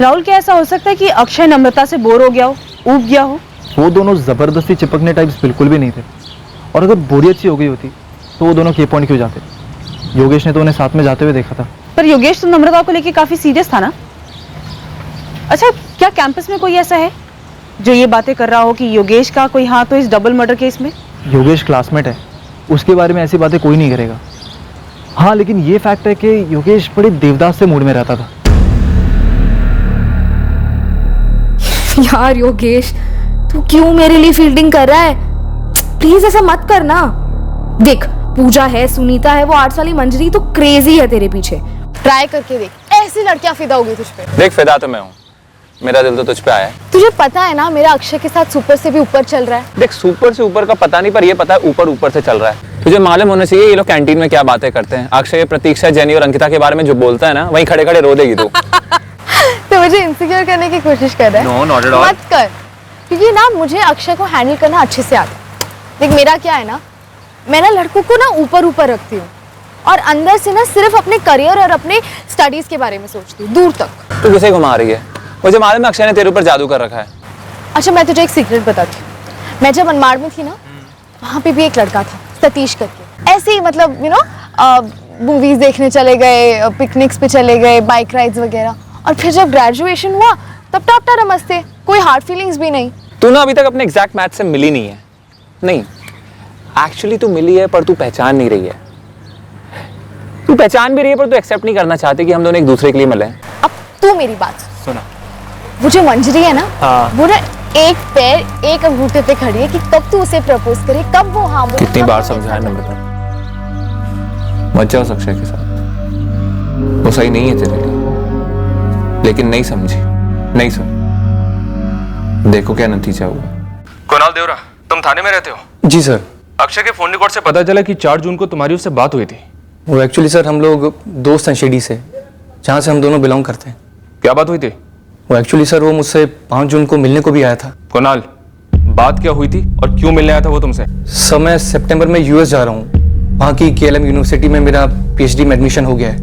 राहुल, क्या ऐसा हो सकता है कि अक्षय नम्रता से बोर हो गया हो, ऊब गया हो? वो दोनों जबरदस्ती चिपकने टाइप्स बिल्कुल भी नहीं थे, और अगर बोरियत सी हो गई होती तो वो दोनों के पॉइंट क्यों जाते? योगेश ने तो उन्हें साथ में जाते हुए देखा था। पर योगेश तो नम्रता को लेके काफी सीरियस था ना। अच्छा, क्या कैंपस में कोई ऐसा है जो ये बातें कर रहा हो कि योगेश का कोई हाथ तो इस डबल मर्डर केस में? योगेश क्लासमेट है, उसके बारे में ऐसी बातें कोई नहीं करेगा। हाँ, लेकिन ये फैक्ट है कि योगेश बड़े देवदास से मूड में रहता था। यार योगेश, तू क्यों मेरे लिए फील्डिंग कर रहा है? प्लीज ऐसा मत करना। देख, पूजा है, सुनीता है, वो 8 साली मंजरी तो क्रेजी है तेरे पीछे। ट्राई करके देख, ऐसी लड़कियां फिदा होगी तुझ पे। देख, फिदा तो मैं हूँ, मेरा दिल तो तुझ पे आया है। तुझे पता है ना, मेरा अक्षय के साथ सुपर से भी ऊपर चल रहा है। देख, सुपर से ऊपर का पता नहीं, पर ये पता है ऊपर ऊपर से चल रहा है। तुझे मालूम होना चाहिए ये लोग कैंटीन में क्या बातें करते हैं। अक्षय, प्रतीक्षा, जेनी और अंकिता के बारे में जो बोलता है ना, वहीं खड़े खड़े रो देगी तू। तो मुझे इनसिक्योर करने की कोशिश कर रहा है? No, not at all. मत कर, क्योंकि ना मुझे अक्षय को हैंडल करना अच्छे से आता है। देख, मेरा क्या है ना, मैं ना लड़कों को ना ऊपर ऊपर रखती हूँ और अंदर से ना सिर्फ अपने करियर और अपने स्टडीज के बारे में सोचती हूँ, दूर तक। तू किसे घुमा रही है? मुझे मालूम है अक्षय ने तेरे ऊपर जादू कर रखा है। अच्छा, मैं तुझे एक सीक्रेट बताती हूँ। मैं जब मनमाड़ में थी ना, वहाँ पे भी एक लड़का था सतीश करके। ऐसे ही मतलब मूवीज देखने चले गए, पिकनिक्स पे चले गए, बाइक राइड्स वगैरह। और फिर जब ग्रेजुएशन हुआ तब टापटा नमस्ते, कोई हार्ड फीलिंग्स भी नहीं। तू ना अभी तक अपने एग्जैक्ट मैच से मिली नहीं है। नहीं, एक्चुअली तू मिली है पर तू पहचान नहीं रही है। तू पहचान भी रही है पर तू एक्सेप्ट नहीं करना चाहती कि हम दोनों एक दूसरे के लिए मिले। अब तू मेरी बात सुना, वो जो मंजरी है ना, हाँ। वो ना एक पैर एक अंगूठे पे खड़ी है कि कब तू उसे प्रपोज करे, कब वो हाँ बोले। कितनी बार समझाया नम्रता, मत जाओ अक्षय के साथ, वो सही नहीं है तेरे लिए। लेकिन नहीं समझी, नहीं सुन, देखो क्या नतीजा हुआ। कुणाल देवरा, तुम थाने में रहते हो? जी सर। अक्षय के फोन रिकॉर्ड से पता चला कि 4 जून को तुम्हारी उससे बात हुई थी। वो एक्चुअली सर हम लोग दोस्त हैं शिरडी से, जहाँ से हम दोनों बिलोंग करते हैं। क्या बात हुई थी? वो एक्चुअली सर वो मुझसे 5 जून को मिलने को भी आया था। कुणाल, बात क्या हुई थी और क्यों मिलने आया था वो तुमसे? सर मैं सितंबर में यूएस जा रहा हूँ। वहाँ की केएलएम यूनिवर्सिटी में मेरा पीएचडी में एडमिशन हो गया है,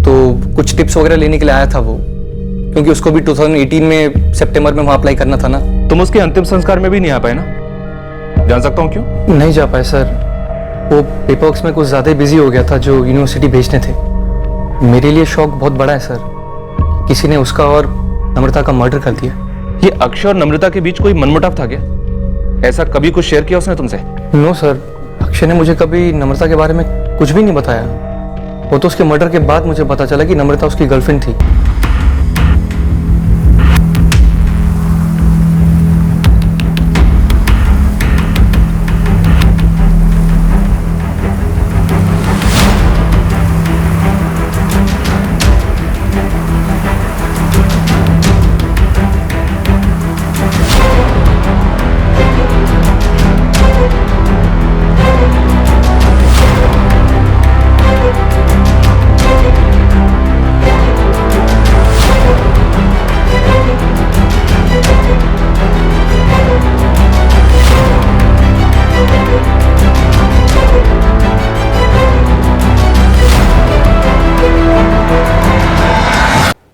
तो कुछ टिप्स वगैरह लेने के लिए आया था वो, क्योंकि उसको भी 2018 में सितंबर में वहाँ अप्लाई करना था ना। तुम उसके अंतिम संस्कार में भी नहीं आ पाए ना? जान सकता हूँ क्यों? नहीं जा पाए सर, वो पेपर्स में कुछ ज़्यादा बिजी हो गया था जो यूनिवर्सिटी भेजने थे। मेरे लिए शौक बहुत बड़ा है सर, किसी ने उसका और नम्रता का मर्डर कर दिया। ये अक्षय और नम्रता के बीच कोई मनमुटाव था क्या? ऐसा कभी कुछ शेयर किया उसने तुमसे? नो सर, अक्षय ने मुझे कभी नम्रता के बारे में कुछ भी नहीं बताया। वो तो उसके मर्डर के बाद मुझे पता चला कि नम्रता उसकी गर्लफ्रेंड थी।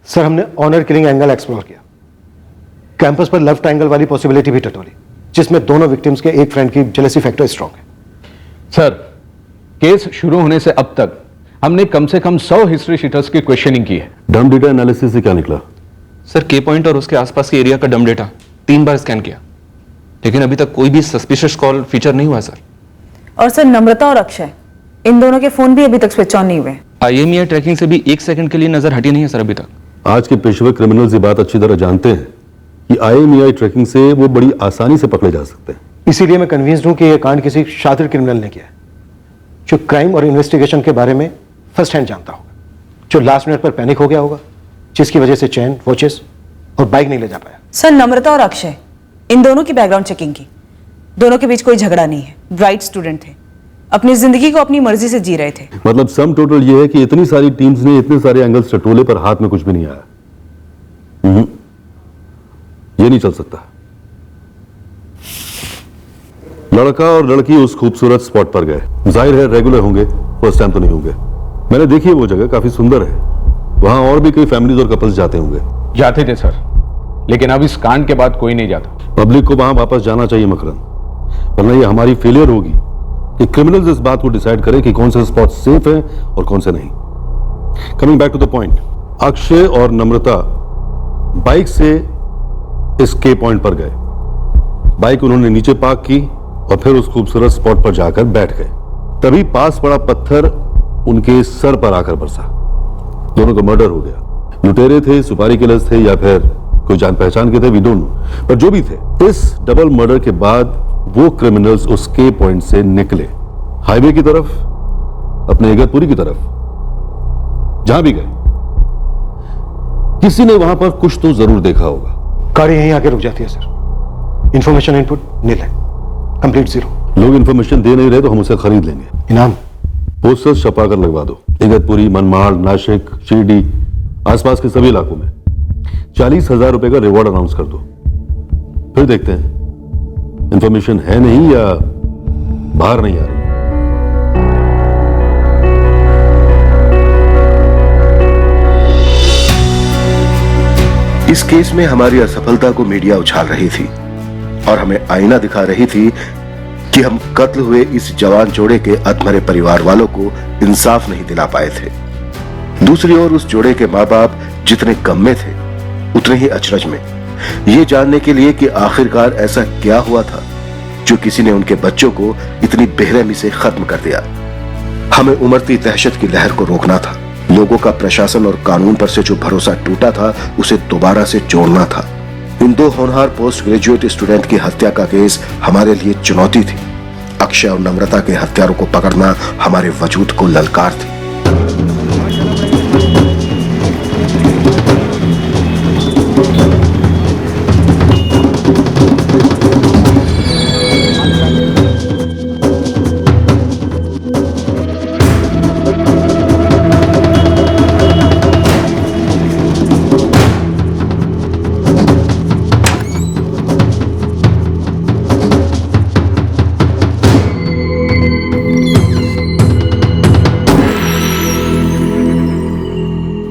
सर हमने ऑनर किलिंग एंगल एक्सप्लोर किया, कैंपस पर लव ट्रायंगल वाली पॉसिबिलिटी भी टटोली, जिसमें दोनों विक्टिम्स के एक फ्रेंड की जेलसी फैक्टर स्ट्रांग है। सर, केस शुरू होने से अब तक हमने कम से कम 100 हिस्ट्री शीटर्स की क्वेश्चनिंग की है। डम डेटा एनालिसिस से क्या निकला? सर, के पॉइंट और उसके आसपास के एरिया का डम डेटा 3 बार स्कैन किया, लेकिन अभी तक कोई भी सस्पिशियस कॉल फीचर नहीं हुआ सर। और सर नम्रता और अक्षय, इन दोनों के फोन भी अभी तक स्विच ऑन नहीं हुए। IMEI ट्रैकिंग से भी 1 सेकंड के लिए नजर हटी नहीं है सर अभी तक। आज के पेशेवर क्रिमिनल्स ये बात अच्छी तरह जानते हैं कि IMEI ट्रैकिंग से वो बड़ी आसानी से पकड़े जा सकते हैं। इसीलिए मैं कन्विंस्ड हूं कि यह कांड किसी शातिर क्रिमिनल ने किया है, जो क्राइम और इन्वेस्टिगेशन के बारे में फर्स्ट हैंड जानता होगा, जो लास्ट मिनट पर पैनिक हो गया होगा, जिसकी वजह से चैन, वॉचेस और बाइक नहीं ले जा पाया। सर नम्रता और अक्षय, इन दोनों की बैकग्राउंड चेकिंग की, दोनों के बीच कोई झगड़ा नहीं है, ब्राइट स्टूडेंट थे, अपनी जिंदगी को अपनी मर्जी से जी रहे थे। मतलब सम टोटल ये है कि इतनी सारी टीम्स ने इतने सारे एंगल्स टटोले पर हाथ में कुछ भी नहीं आया। ये नहीं चल सकता। लड़का और लड़की उस खूबसूरत स्पॉट पर गए, जाहिर है रेगुलर होंगे, फर्स्ट टाइम तो नहीं होंगे। मैंने देखी है वो जगह, काफी सुंदर है, वहां और भी कई फैमिलीज और कपल्स जाते होंगे। जाते थे सर, लेकिन अब इस कांड के बाद कोई नहीं जाता। पब्लिक को वहां वापस जाना चाहिए मकरन, वरना ये हमारी फेलियर होगी कि क्रिमिनल्स इस बात को डिसाइड करें कि कौन से स्पॉट सेफ है और कौन से नहीं। Coming back to the point, Akshay और नम्रता बाइक से इस के पॉइंट पर गए। बाइक उन्होंने नीचे पार्क की और फिर उस खूबसूरत स्पॉट पर जाकर बैठ गए। तभी पास पड़ा पत्थर उनके सर पर आकर बरसा। दोनों का मर्डर हो गया। लुटेरे थे, सुपारी किलर्स थे, या फिर कोई जान पहचान के थे, वी डोंट नो। पर जो भी थे, इस डबल मर्डर के बाद वो क्रिमिनल्स उस के पॉइंट से निकले हाईवे की तरफ, अपने इगतपुरी की तरफ, जहां भी गए किसी ने वहां पर कुछ तो जरूर देखा होगा। गाड़ी यहीं आके रुक जाती है सर। इंफॉर्मेशन इनपुट नील है, कंप्लीट जीरो। लोग इंफॉर्मेशन दे नहीं रहे तो हम उसे खरीद लेंगे। इनाम पोस्टर्स छपा कर लगवा दो, इगतपुरी, मनमाड़, नासिक, शिरडी, आसपास के सभी इलाकों में 40,000 रुपए का रिवॉर्ड अनाउंस कर दो। फिर देखते हैं इंफॉर्मेशन है नहीं या बाहर नहीं आ रही। इस केस में हमारी असफलता को मीडिया उछाल रही थी और हमें आईना दिखा रही थी कि हम कत्ल हुए इस जवान जोड़े के अधमरे परिवार वालों को इंसाफ नहीं दिला पाए थे। दूसरी ओर उस जोड़े के माँ बाप जितने गम में थे उतने ही अचरज में, ये जानने के लिए कि आखिरकार ऐसा क्या हुआ था जो किसी ने उनके बच्चों को इतनी बेरहमी से खत्म कर दिया। हमें उमड़ती दहशत की लहर को रोकना था। लोगों का प्रशासन और कानून पर से जो भरोसा टूटा था उसे दोबारा से जोड़ना था। इन दो होनहार पोस्ट ग्रेजुएट स्टूडेंट की हत्या का केस हमारे लिए चुनौती थी। अक्षय और नम्रता के हत्यारों को पकड़ना हमारे वजूद को ललकार थी।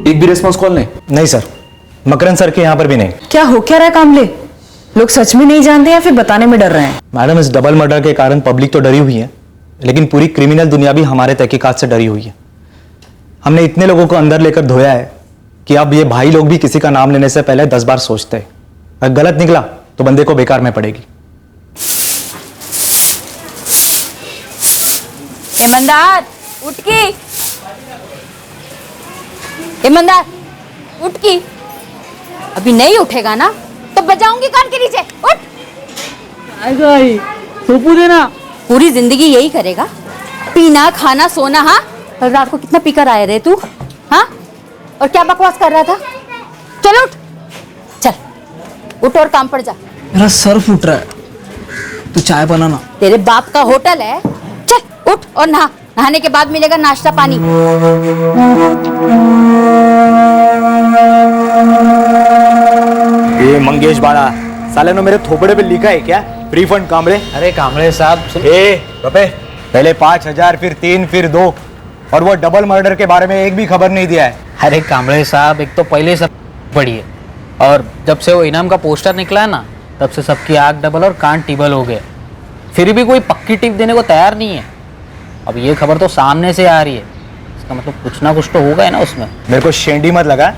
एक भी रिस्पॉन्स कॉल नहीं? नहीं सर, मकरन सर के यहाँ पर भी नहीं। क्या हो क्या रहा है कामले? लोग सच में नहीं जानते या फिर बताने में डर रहे हैं? मैडम, इस डबल मर्डर के कारण पब्लिक तो डरी हुई है, लेकिन पूरी क्रिमिनल दुनिया भी हमारे तहकीकात से डरी हुई है। हमने इतने लोगों को अंदर लेकर धोया है कि अब ये भाई लोग भी किसी का नाम लेने से पहले 10 बार सोचते हैं। अगर गलत निकला तो बंदे को बेकार में पड़ेगी। ईमानदार उठ की, ईमानदार उठ की। अभी नहीं उठेगा ना तो बजाऊंगी कान के नीचे। उठ। सोपू देना। पूरी जिंदगी यही करेगा, पीना खाना सोना। हाँ, कल रात को कितना पीकर आया रे तू? हाँ, और क्या बकवास कर रहा था? चल उठ, चल उठ और काम पर जा। मेरा सर फूट रहा है, तू चाय बनाना। तेरे बाप का होटल है, चल उठ और नहा। नहाने के बाद मिलेगा नाश्ता पानी। ये मंगेश बाड़ा साले ने मेरे थोपड़े पे लिखा है क्या फ्री फंड कामले? अरे कामले साहब, पहले 5,000 फिर 3 फिर 2 और वो डबल मर्डर के बारे में एक भी खबर नहीं दिया है। अरे कामले साहब, एक तो पहले सब पढ़िए, और जब से वो इनाम का पोस्टर निकला है ना, तब से सबकी आग डबल और कान टिबल हो गए। फिर भी कोई पक्की टिप देने को तैयार नहीं है। अब ये खबर तो सामने से आ रही है, इसका मतलब कुछ ना कुछ तो होगा है ना उसमें। मेरे को शेंडी मत लगा।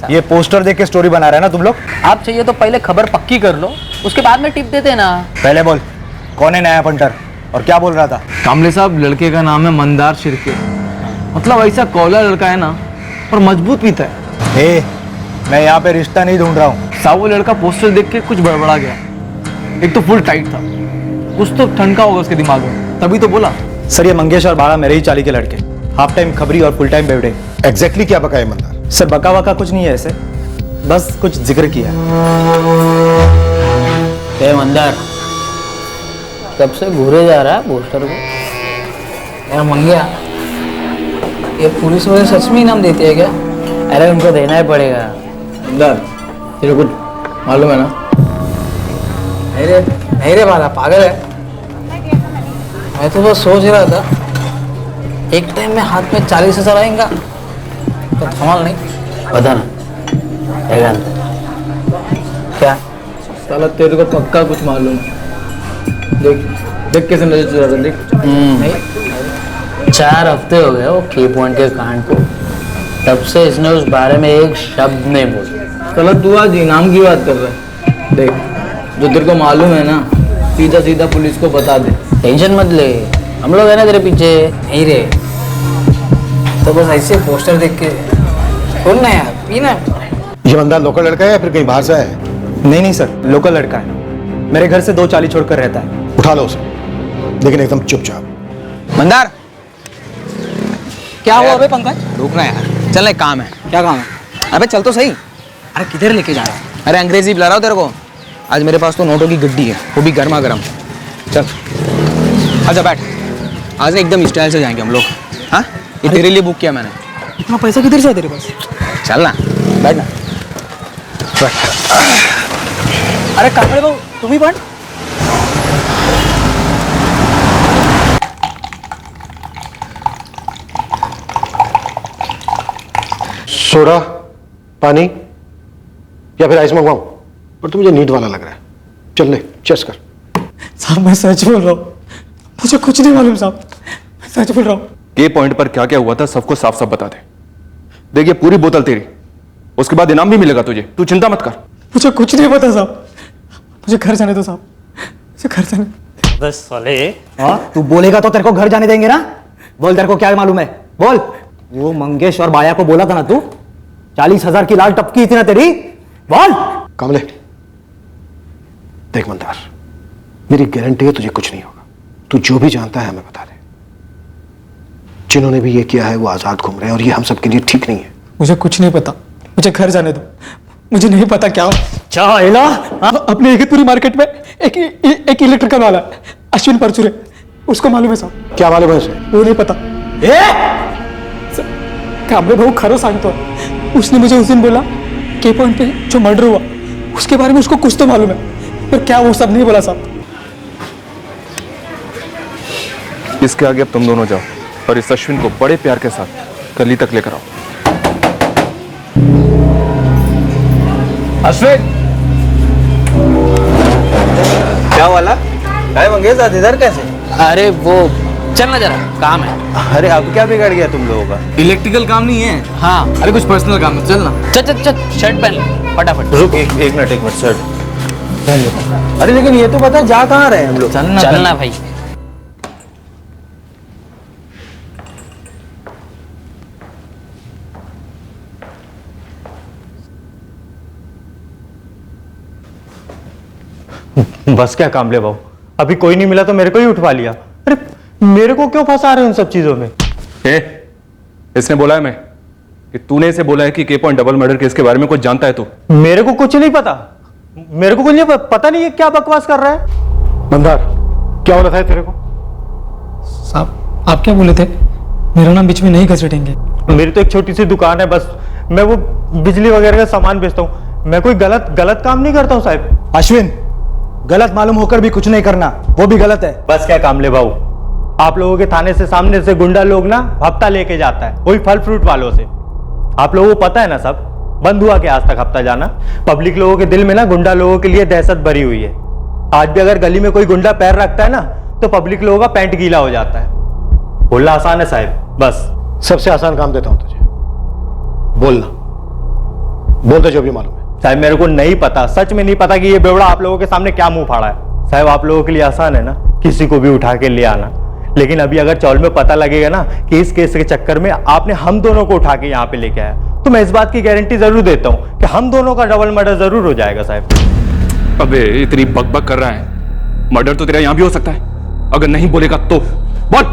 ये पोस्टर देख के स्टोरी बना रहा है ना तुम लोग। आप चाहिए तो पहले खबर पक्की कर लो, उसके बाद में टिप देते ना। पहले बोल, कौन है नया पंटर और क्या बोल रहा था? कामले साहब, लड़के का नाम है मंदार शिर्के। मतलब ऐसा कौला लड़का है ना, और मजबूत भी था। मैं यहाँ पे रिश्ता नहीं ढूंढ रहा हूँ साहब। वो लड़का पोस्टर देख के कुछ बड़बड़ा गया। एक तो फुल टाइट था, कुछ तो ठनका होगा उसके दिमाग में, तभी तो बोला। सर, ये मंगेश और बाड़ा मेरे ही चाली के लड़के, हाफ टाइम खबरी और फुल टाइम बेवड़े। एग्जैक्टली क्या बका है मंदार? सर, बका वका कुछ नहीं है ऐसे, बस कुछ जिक्र किया। मंदार कब से घूरे जा रहा है पोस्टर को? यार मंगिया, ये पुलिस वाले सच में इनाम देते हैं क्या? अरे उनको देना ही पड़ेगा। मंदार, तेरे को मालूम है ना? नहीं रे बाला, पागल है। मैं तो बस सोच रहा था, एक टाइम में हाथ में 40,000 आएगा तो धमाल नहीं। बता ना क्या? साला तेरे को पक्का कुछ मालूम है। देख देख कैसे नजर चुरा रहा है, देख। नहीं, 4 हफ्ते हो गए वो की पॉइंट के कांड को, तब से इसने उस बारे में एक शब्द नहीं बोला। साला तू आज इनाम की बात कर रहा है। देख, जो तेरे को मालूम है ना, सीधा सीधा पुलिस को बता दे। टेंशन मत ले, हम लोग है ना तेरे पीछे। नहीं रे, तो बस ऐसे पोस्टर देख के खोल ना यार, पीना। ये बंदा लोकल लड़का है या फिर कहीं बाहर से आया है? नहीं सर, लोकल लड़का है, मेरे घर से 2 चाली छोड़कर रहता है। उठा लो उसे, लेकिन एकदम चुपचाप। मंदार, क्या हुआ बे पंकज? रुकना यार, चल एक काम है। क्या काम है? अबे चल तो सही। अरे किधर लेके जा रहा है? अरे अंग्रेजी बुला रहा हूँ तेरे को। आज मेरे पास तो नोटों की गड्डी है, वो भी गर्मा गर्म। चल आजा बैठ, आज ना एकदम स्टाइल से जाएंगे हम लोग। हाँ, ये तेरे लिए बुक किया मैंने। इतना पैसा किधर से है तेरे पास? चल ना, बैठ ना। अरे काकड़े बाबू, तुम ही बन। सोडा, पानी या फिर आइस मंगवाऊं? पर तो मुझे नीट वाला लग रहा है। चल ले, चेस कर। साहब, मैं सच बोल रहा हूँ, मुझे कुछ नहीं मालूम साहब, मैं सच बोल रहा हूँ। के पॉइंट पर क्या क्या हुआ था सबको साफ साफ बता दे। देखिए, पूरी बोतल तेरी, उसके बाद इनाम भी मिलेगा तुझे, तू चिंता मत कर। मुझे कुछ नहीं पता साहब, मुझे घर जाने दो साहब, मुझे घर जाने। बस साले, तू बोलेगा तो तेरे को घर जाने देंगे ना? बोल, तेरे को क्या मालूम है? बोल। वो मंगेश और बाया को बोला था ना तू, 40,000 की लाल टपकी थी ना तेरी? बोल। कमले, देख मंदार, मेरी गारंटी है तुझे कुछ नहीं होगा। तू जो भी जानता है हमें बता दे। जिन्होंने भी ये किया है वो आजाद घूम रहे हैं और ये हम सबके लिए ठीक नहीं है। मुझे कुछ नहीं पता, मुझे घर जाने दो। मुझे नहीं पता क्या चाहेला। अपने इगतपुरी मार्केट में एक इलेक्ट्रिकल वाला है, अश्विन परचुरे, उसको मालूम है साहब। क्या मालूम है उसे? वो नहीं पता। कामरे भाऊ खरो सांगतो, उसने मुझे उस दिन बोला के पॉइंट पे जो मर्डर हुआ उसके बारे में उसको कुछ तो मालूम है, पर क्या वो सब नहीं बोला साहब। इसके आगे अब तुम दोनों जाओ और इस अश्विन को बड़े प्यार के साथ गली तक लेकर आओ। अश्विन, क्या वाला? काय मंगेश आज इधर कैसे? अरे वो चलना जरा, काम है। अरे अब क्या बिगड़ गया तुम लोगों का? इलेक्ट्रिकल काम नहीं है। हाँ, अरे कुछ पर्सनल काम है, चलना। चल चल चल, शर्ट पहन ले फटाफट। रुक एक मिनट शर्ट पहन लेता। अरे लेकिन ये तो पता है जा कहाँ रहे हैं हम लोग? चलना भाई। बस क्या कामले बाबू, अभी कोई नहीं मिला तो मेरे को ही उठवा लिया। अरे मेरे को क्यों फंसा रहे हो उन सब चीजों में? इसने बोला है मैं कि तूने इसे बोला है कि के पॉइंट डबल मर्डर केस के बारे में कुछ जानता है तू? मेरे को कुछ नहीं पता, मेरे को कुछ नहीं पता नहीं है क्या बकवास कर रहा है। मंदार, क्या बोला था तेरे को? साहब आप क्या बोले थे? मेरा नाम बीच में नहीं घसीटेंगे। मेरी तो एक छोटी सी दुकान है, बस मैं वो बिजली वगैरह का सामान बेचता हूँ। मैं कोई गलत काम नहीं करता हूँ साहब। अश्विन, गलत मालूम होकर भी कुछ नहीं करना, वो भी गलत है। बस क्या कामले बाबू, आप लोगों के थाने से सामने से गुंडा लोग ना हफ्ता लेके जाता है, वही फल फ्रूट वालों से। आप लोगों को पता है ना सब, बंद हुआ क्या आज तक हफ्ता जाना? पब्लिक लोगों के दिल में ना गुंडा लोगों के लिए दहशत भरी हुई है। आज भी अगर गली में कोई गुंडा पैर रखता है ना तो पब्लिक लोगों का पैंट गीला हो जाता है। बोलना आसान है साहब, बस। सबसे आसान काम देता हूं तुझे, बोलना। बोल दे जो भी मालूम है। साहब मेरे को नहीं पता, सच में नहीं पता कि ये बेवड़ा आप लोगों के सामने क्या मुंह फाड़ा है। साहब आप लोगों के लिए आसान है ना किसी को भी उठा के ले आना, लेकिन अभी अगर चौल में पता लगेगा ना कि इस केस के चक्कर में आपने हम दोनों को उठा के यहाँ पे लेके आया, तो मैं इस बात की गारंटी जरूर देता हूँ कि हम दोनों का डबल मर्डर जरूर हो जाएगा साहब। अबे इतनी बकबक कर रहा है, मर्डर तो तेरा यहां भी हो सकता है। अगर नहीं बोलेगा तो बोल।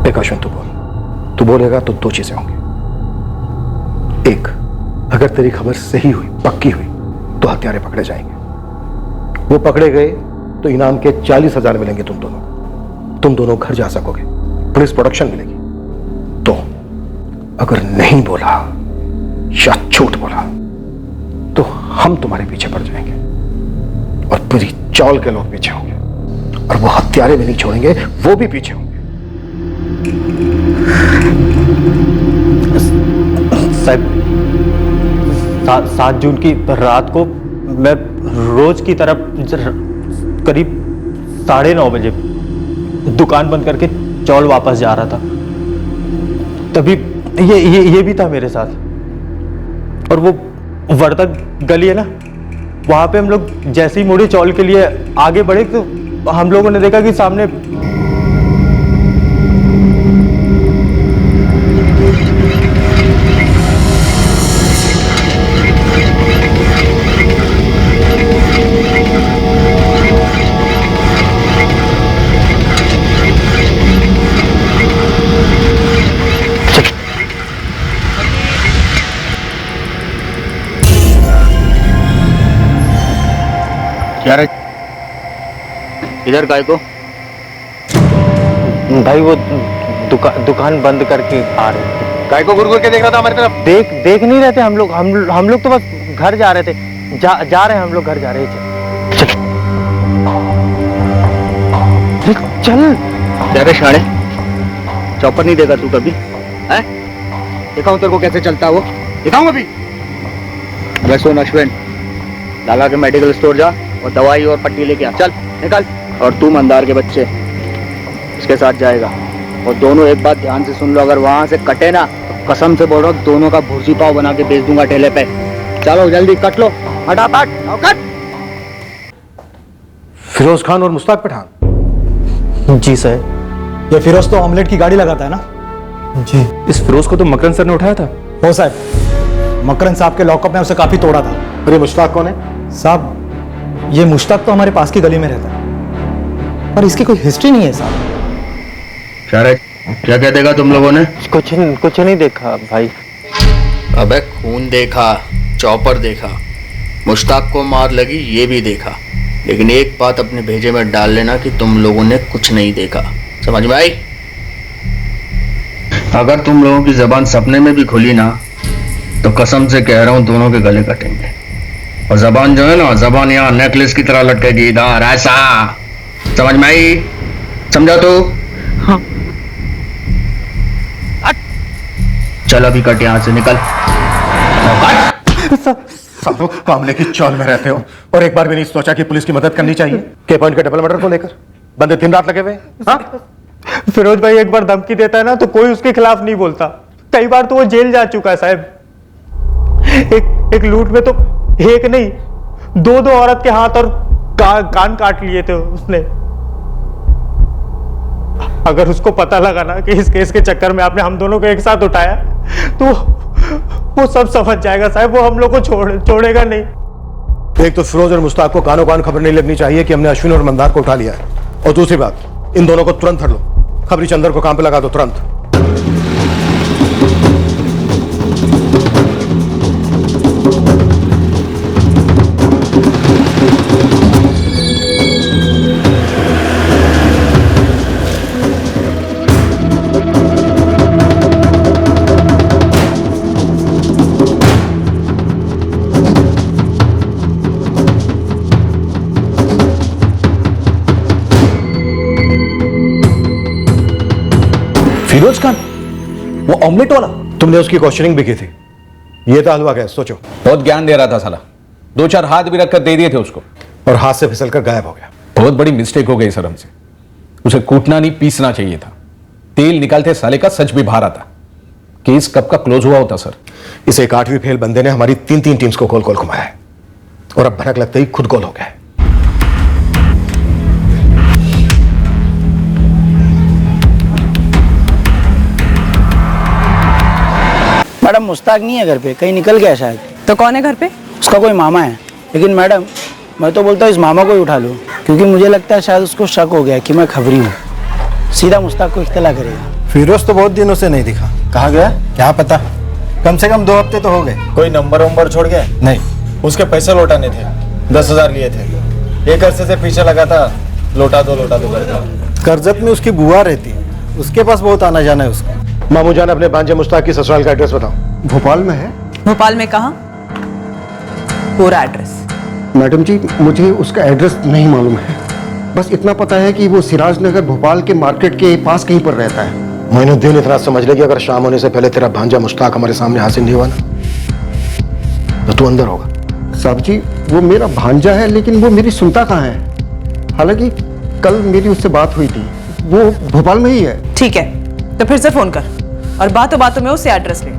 देख अश्विन, तू बोलेगा तो दो चीजें होंगी। एक, अगर तेरी खबर सही हुई, पक्की हुई, तो हत्यारे पकड़े जाएंगे। वो पकड़े गए तो इनाम के 40,000 मिलेंगे तुम दोनों को। तुम दोनों घर जा सकोगे, पुलिस प्रोटेक्शन मिलेगी। तो अगर नहीं बोला या झूठ बोला तो हम तुम्हारे पीछे पड़ जाएंगे और पूरी चौल के लोग पीछे होंगे, और वो हत्यारे भी नहीं छोड़ेंगे, वो भी पीछे होंगे। साहब 7 जून की रात को मैं रोज की तरफ करीब 9:30 बजे दुकान बंद करके चौल वापस जा रहा था। तभी ये भी था मेरे साथ। और वो वर्तक गली है ना, वहां पे हम लोग जैसे ही मुड़े चौल के लिए आगे बढ़े तो हम लोगों ने देखा कि सामने क्या रे? इधर काय को? भाई वो दुकान बंद करके आ रहे। काय को गुरगुर के देख रहा था हमारी तरफ? देख नहीं रहे थे हम लोग तो बस घर जा रहे थे। जा रहे हैं हम लोग, घर जा रहे थे। चल क्या रे शाणे, चौपर नहीं देगा तू कभी? हैं? दिखाऊं तेरे को कैसे चलता है वो? दिखाऊं अभी? अबे सुन अश्विन, लाला के मेडिकल स्टोर जा और दवाई और पट्टी लेके आ। चल निकल। और तू मंदार के बच्चे इसके साथ जाएगा। और दोनों एक बात ध्यान से सुन लो, अगर वहां से कटे ना तो कसम से बोल रहा हूँ दोनों का भुर्जी पाव बना के बेच दूंगा ठेले पे। चलो जल्दी कट लो, फटाफट कट। फिरोज खान और मुश्ताक पठान? जी सर। ये फिरोज तो ऑमलेट की गाड़ी लगाता है ना? जी। इस फिरोज को तो मकरन सर ने उठाया था। हो साहब, मकरन साहब के लॉकअप में उसे काफी तोड़ा था। और ये मुश्ताक कौन है? साहब ये मुश्ताक तो हमारे पास की गली में रहता है, पर इसकी कोई हिस्ट्री नहीं है साहब। क्या देगा तुम लोगों ने? कुछ नहीं देखा भाई। अबे खून देखा, चॉपर देखा, मुश्ताक को मार लगी ये भी देखा, लेकिन एक बात अपने भेजे में डाल लेना कि तुम लोगों ने कुछ नहीं देखा। समझ में आई? अगर तुम लोगों की जबान सपने में भी खुली ना तो कसम से कह रहा हूं दोनों के गले कटेंगे। और जबान जो है ना, जबान यहाँ नेकलेस की तरह लटकेगी इधर, ऐसा। समझ में आई? समझा तो? हाँ। चल अभी कट यहाँ से निकल। सालों कामले की चाल में रहते हो और एक बार भी नहीं सोचा कि पुलिस की मदद करनी चाहिए। के पॉइंट के डबल मर्डर को लेकर बंदे दिन रात लगे हुए। फिरोज भाई एक बार धमकी देता है ना तो कोई उसके खिलाफ नहीं बोलता। कई बार तो वो जेल जा चुका है साहब। एक लूट में तो एक नहीं दो औरत के हाथ और कान काट लिए थे उसने। अगर उसको पता लगा ना कि इस केस के चक्कर में आपने हम दोनों को एक साथ उठाया तो वो सब समझ जाएगा साहब। वो हम लोग को छोड़ेगा नहीं। एक तो फिरोज और मुश्ताक को कानों कान खबर नहीं लगनी चाहिए कि हमने अश्विन और मंदार को उठा लिया है, और दूसरी बात इन दोनों को तुरंत हट लो। खबरी चंदर को काम पे लगा दो तुरंत। फिरोज खान, वो ऑमलेट वाला? तुमने उसकी क्वेश्चनिंग भी की थी। ये था हलवा गैस, सोचो। बहुत ज्ञान दे रहा था साला, 2-4 हाथ भी रखकर दे दिए थे उसको, और हाथ से फिसलकर गायब हो गया। बहुत बड़ी मिस्टेक हो गई सर हमसे। उसे कूटना नहीं पीसना चाहिए था। तेल निकालते साले का सच भी बाहर आता। केस कब का क्लोज हुआ होता सर? इस एक 8वीं फेल बंदे ने हमारी 3 टीम्स को गोल घुमाया है, और अब भनक लगते ही खुद गोल हो गया है। मैडम मुश्ताक नहीं है घर पे, कहीं निकल गया शायद। तो कौन है घर पे? उसका कोई मामा है। लेकिन मैडम मैं तो बोलता हूँ इस मामा को ही उठा लो, क्योंकि मुझे लगता है शायद उसको शक हो गया कि मैं खबरी हूँ। सीधा मुश्ताक को इत्तला करेगा। फिरोज तो बहुत दिनों से नहीं दिखा, कहाँ गया क्या पता। कम से कम 2 हफ्ते तो हो गए। कोई नंबर छोड़ गया? नहीं, उसके पैसे लौटाने थे, 10,000 लिए थे। एक अरसे से पीछे लगा था, लौटा दो करता। करजत में उसकी बुआ रहती है, उसके पास बहुत आना जाना है उसका। मामू जान अपने भांजे मुश्ताक की ससुराल का एड्रेस बताओ। भोपाल में है। भोपाल में कहाँ? पूरा एड्रेस? मैडम जी मुझे उसका एड्रेस नहीं मालूम है, बस इतना पता है कि वो सिराज नगर भोपाल के मार्केट के पास कहीं पर रहता है। मोइनुद्दीन इतना समझ ले कि अगर शाम होने से पहले तेरा भांजा मुश्ताक हमारे सामने हाजिर नहीं हुआ ना तो तू अंदर होगा। साहब जी वो मेरा भांजा है, लेकिन वो मेरी सुनता कहाँ है। हालांकि कल मेरी उससे बात हुई थी, वो भोपाल में ही है। ठीक है तो फिर से फोन कर और बातों बातों में उससे एड्रेस ले।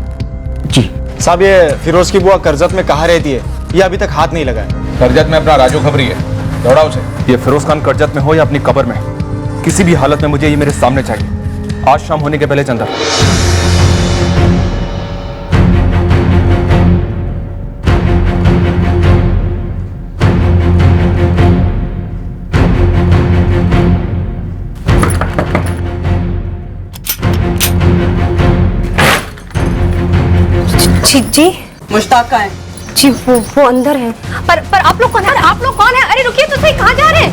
जी साहब, ये फिरोज की बुआ करजत में कहाँ रहती है, ये अभी तक हाथ नहीं लगाया। करजत में अपना राजू खबरी है, दौड़ा उसे। ये फिरोज खान करजत में हो या अपनी कब्र में, किसी भी हालत में मुझे ये मेरे सामने चाहिए, आज शाम होने के पहले चंदा। जी मुश्ताक का है जी, वो अंदर है। पर आप लोग कौन है? आप लोग कौन है? अरे रुकिए तो सही, कहाँ जा रहे हैं?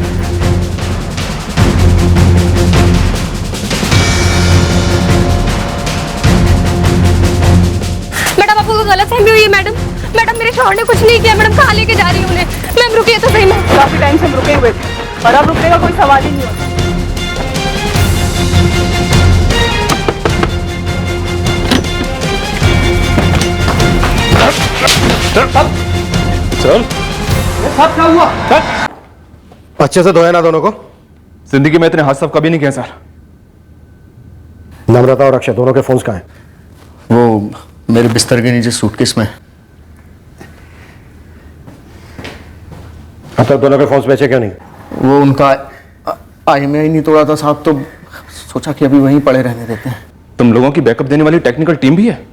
मैडम आपको कोई गलतफहमी हुई है। मैडम मेरे शौहर ने कुछ नहीं किया। मैडम कहाँ लेके जा रही हूँ उन्हें? मैम रुकिए तो सही। मैम काफी टाइम से हम रुके हुए थे और अब रुकने का कोई सवाल ही नहीं होता। चल सब क्या हुआ? अच्छे से धोया ना दोनों को? जिंदगी में इतने हाथ साफ कभी नहीं किया सर। नम्रता और अक्षय दोनों के फोन्स कहाँ हैं? वो मेरे बिस्तर के नीचे सूटकेस में। अब तक दोनों के फोन्स बेचे क्यों नहीं? वो उनका IMEI नहीं तोड़ा था साहब, तो सोचा कि अभी वहीं पड़े रहने देते हैं। तुम लोगों की बैकअप देने वाली टेक्निकल टीम भी है?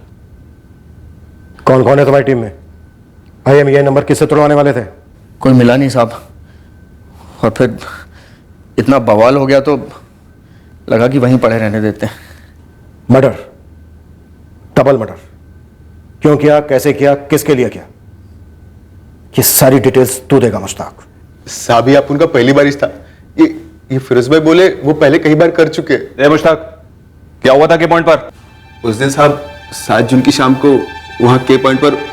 कौन कौन है तुम्हारी टीम में? IMEI नंबर किससे तुड़वाने वाले थे? कोई मिला नहीं साहब, और फिर इतना बवाल हो गया तो लगा कि वहीं पड़े रहने देते हैं। मर्डर, डबल मर्डर, क्यों किया, कैसे किया, किसके लिए किया, ये सारी डिटेल्स तू देगा मुश्ताक। साहब आप उनका पहली बारिश था। ये फिरोज भाई बोले वो पहले कई बार कर चुके। मुश्ताक क्या हुआ था के पॉइंट पर? उस दिन साहब 7 जून की शाम को वहां के पॉइंट पर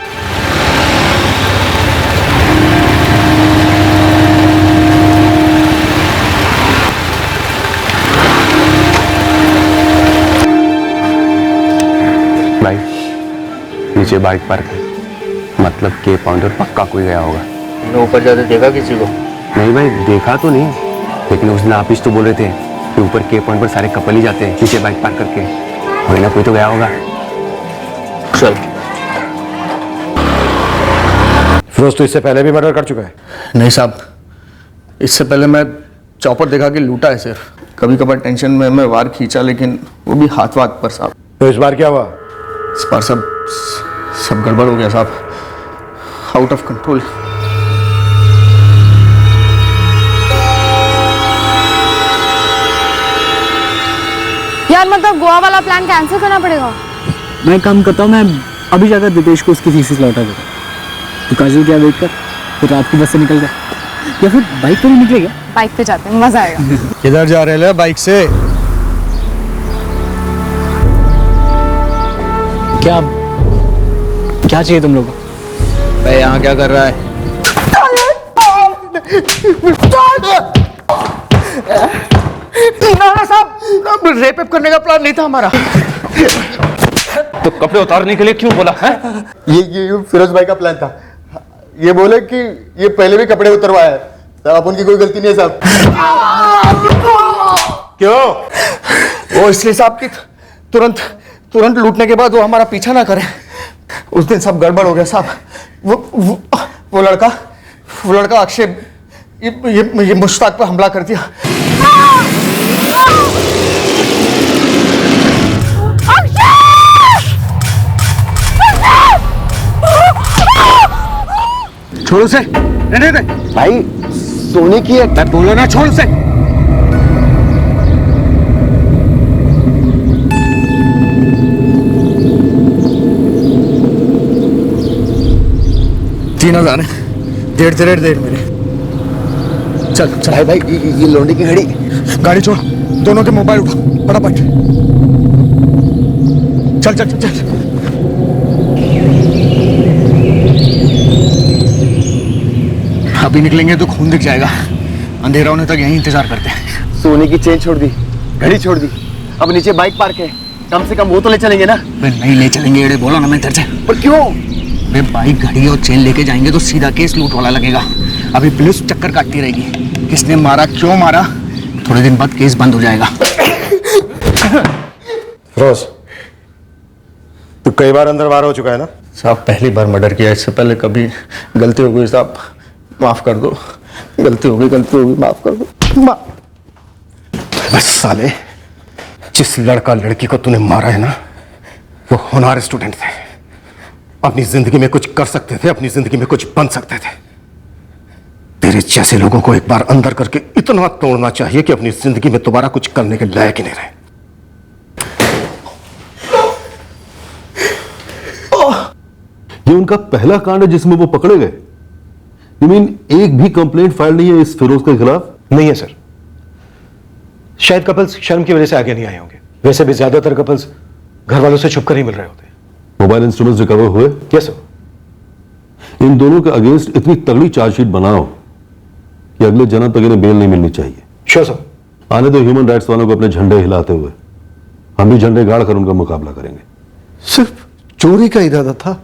भाई नीचे बाइक पार्क है, मतलब के पॉइंट और पक्का कोई गया होगा। तुमने ऊपर जाते देखा किसी को? नहीं भाई, देखा तो नहीं, लेकिन उस दिन आप ही तो बोल रहे थे कि ऊपर के पॉइंट पर सारे कपल ही जाते हैं नीचे बाइक पार्क करके, वही ना कोई तो गया होगा। चल। फिरोज तो इससे पहले भी मर्डर कर चुका है? नहीं साहब, इससे पहले मैं चॉपर दिखा के लूटा है सिर्फ। कभी कभार टेंशन में मैं वार खींचा, लेकिन वो भी हाथ पर साहब। तो इस बार क्या हुआ? इस बार सब गड़बड़ हो गया साहब, आउट ऑफ कंट्रोल। यार मतलब गोवा वाला प्लान कैंसिल करना पड़ेगा। मैं काम करता हूँ, मैं अभी जाकर दिपेश को उसकी थीसिस लौटा दूँ। तो काजल क्या वेट कर, फिर रात की बस से निकल जाए, या फिर बाइक पर ही निकलेगा। बाइक पे जाते हैं, मजा आएगा। किधर जा रहे हैं बाइक से? क्या चाहिए तुम लोगों को? भाई यहाँ क्या कर रहा है? साहब, रेप करने का प्लान नहीं था हमारा। तो कपड़े उतारने के लिए क्यों बोला है? ये फिरोज भाई का प्लान था। ये बोले कि ये पहले भी कपड़े उतरवाया है, तो अब उनकी कोई गलती नहीं है साहब। क्यों? वो इसलिए साहब कि तुरंत लूटने के बाद वो हमारा पीछा ना करे। उस दिन सब गड़बड़ हो गया साहब। वो लड़का अक्षय ये मुश्ताक पर हमला कर दिया। छोड़ उसे। नहीं भाई, सोने की है। मैं बोला ना, छोड़ उसे। तीन हजार है, डेढ़ मेरे। चल भाई ये लौंडे की घड़ी। गाड़ी छोड़, दोनों के मोबाइल उठा फटाफट। चल। अभी निकलेंगे तो खून दिख जाएगा, अंधेरा होने तक यहीं इंतजार करते हैं। सोने की चेन छोड़ दी, घड़ी छोड़ दी, अब नीचे बाइक पार्क है, कम से कम वो तो ले चलेंगे ना? नहीं ले चलेंगे, एड़े बोलो ना मैं इधर से। पर क्यों? बाइक घड़ी और चेन लेके जाएंगे तो सीधा केस लूट वाला लगेगा। अभी पुलिस चक्कर काटती रहेगी, किसने मारा, क्यों मारा, थोड़े दिन बाद केस बंद हो जाएगा। रोज, तू कई बार अंदर बाहर हो चुका है ना? साहब पहली बार मर्डर किया, इससे पहले कभी गलती हो गई साहब, माफ कर दो। गलती हो गई, माफ कर दो। बस साले, जिस लड़का लड़की को तूने मारा है ना, वो होनहार स्टूडेंट थे, अपनी जिंदगी में कुछ कर सकते थे, अपनी जिंदगी में कुछ बन सकते थे। तेरे जैसे लोगों को एक बार अंदर करके इतना तोड़ना चाहिए कि अपनी जिंदगी में दोबारा कुछ करने के लायक ही नहीं रहे। ये उनका पहला कांड है जिसमें वो पकड़े गए? यू मीन एक भी कंप्लेंट फाइल नहीं है इस फिरोज के खिलाफ? नहीं है सर, शायद कपल्स शर्म की वजह से आगे नहीं आए होंगे। वैसे भी ज्यादातर कपल्स घर वालों से छुपकर ही मिल रहे होते हैं। मोबाइल इंस्ट्रूमेंट्स रिकवर हुए? Yes sir. इन दोनों के अगेंस्ट इतनी तगड़ी चार्जशीट बनाओ कि अगले जन्म तक इन्हें बेल नहीं मिलनी चाहिए। Sure sir. आने दो ह्यूमन राइट्स वालों को अपने झंडे हिलाते हुए, हम भी झंडे गाड़ कर उनका मुकाबला करेंगे। सिर्फ चोरी का इरादा था,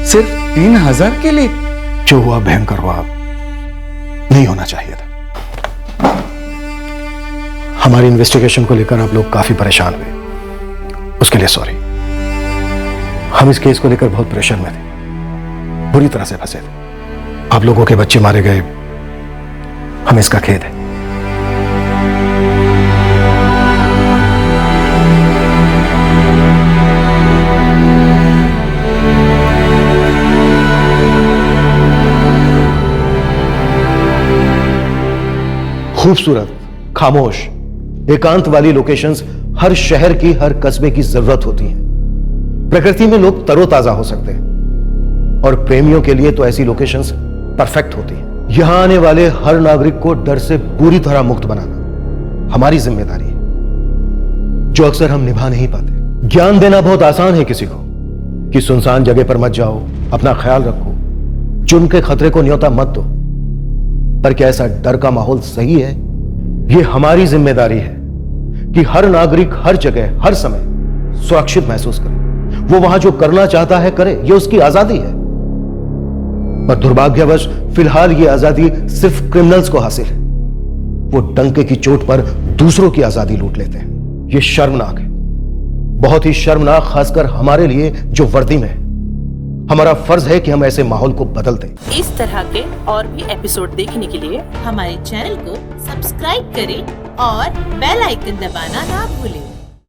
सिर्फ 3000 के लिए? जो हुआ भयंकर हुआ, नहीं होना चाहिए था। हमारी इन्वेस्टिगेशन को लेकर आप लोग काफी परेशान हुए, उसके लिए सॉरी। हम इस केस को लेकर बहुत प्रेशर में थे, बुरी तरह से फंसे थे। आप लोगों के बच्चे मारे गए, हमें इसका खेद है। खूबसूरत, खामोश, एकांत वाली लोकेशंस हर शहर की, हर कस्बे की जरूरत होती हैं। प्रकृति में लोग तरोताजा हो सकते हैं और प्रेमियों के लिए तो ऐसी लोकेशंस परफेक्ट होती हैं। यहां आने वाले हर नागरिक को डर से पूरी तरह मुक्त बनाना हमारी जिम्मेदारी है, जो अक्सर हम निभा नहीं पाते। ज्ञान देना बहुत आसान है किसी को कि सुनसान जगह पर मत जाओ, अपना ख्याल रखो, जुर्म के खतरे को न्योता मत दो। पर क्या ऐसा डर का माहौल सही है? यह हमारी जिम्मेदारी है कि हर नागरिक हर जगह हर समय सुरक्षित महसूस करे, वो वहां जो करना चाहता है करे, ये उसकी आजादी है। पर दुर्भाग्यवश फिलहाल ये आजादी सिर्फ क्रिमिनल्स को हासिल है। वो डंके की चोट पर दूसरों की आजादी लूट लेते हैं। ये शर्मनाक है, बहुत ही शर्मनाक, खासकर हमारे लिए जो वर्दी में है। हमारा फर्ज है कि हम ऐसे माहौल को बदल दें। इस तरह के और भी एपिसोड देखने के लिए हमारे चैनल को सब्सक्राइब करें और बेल आइकन दबाना ना भूलें।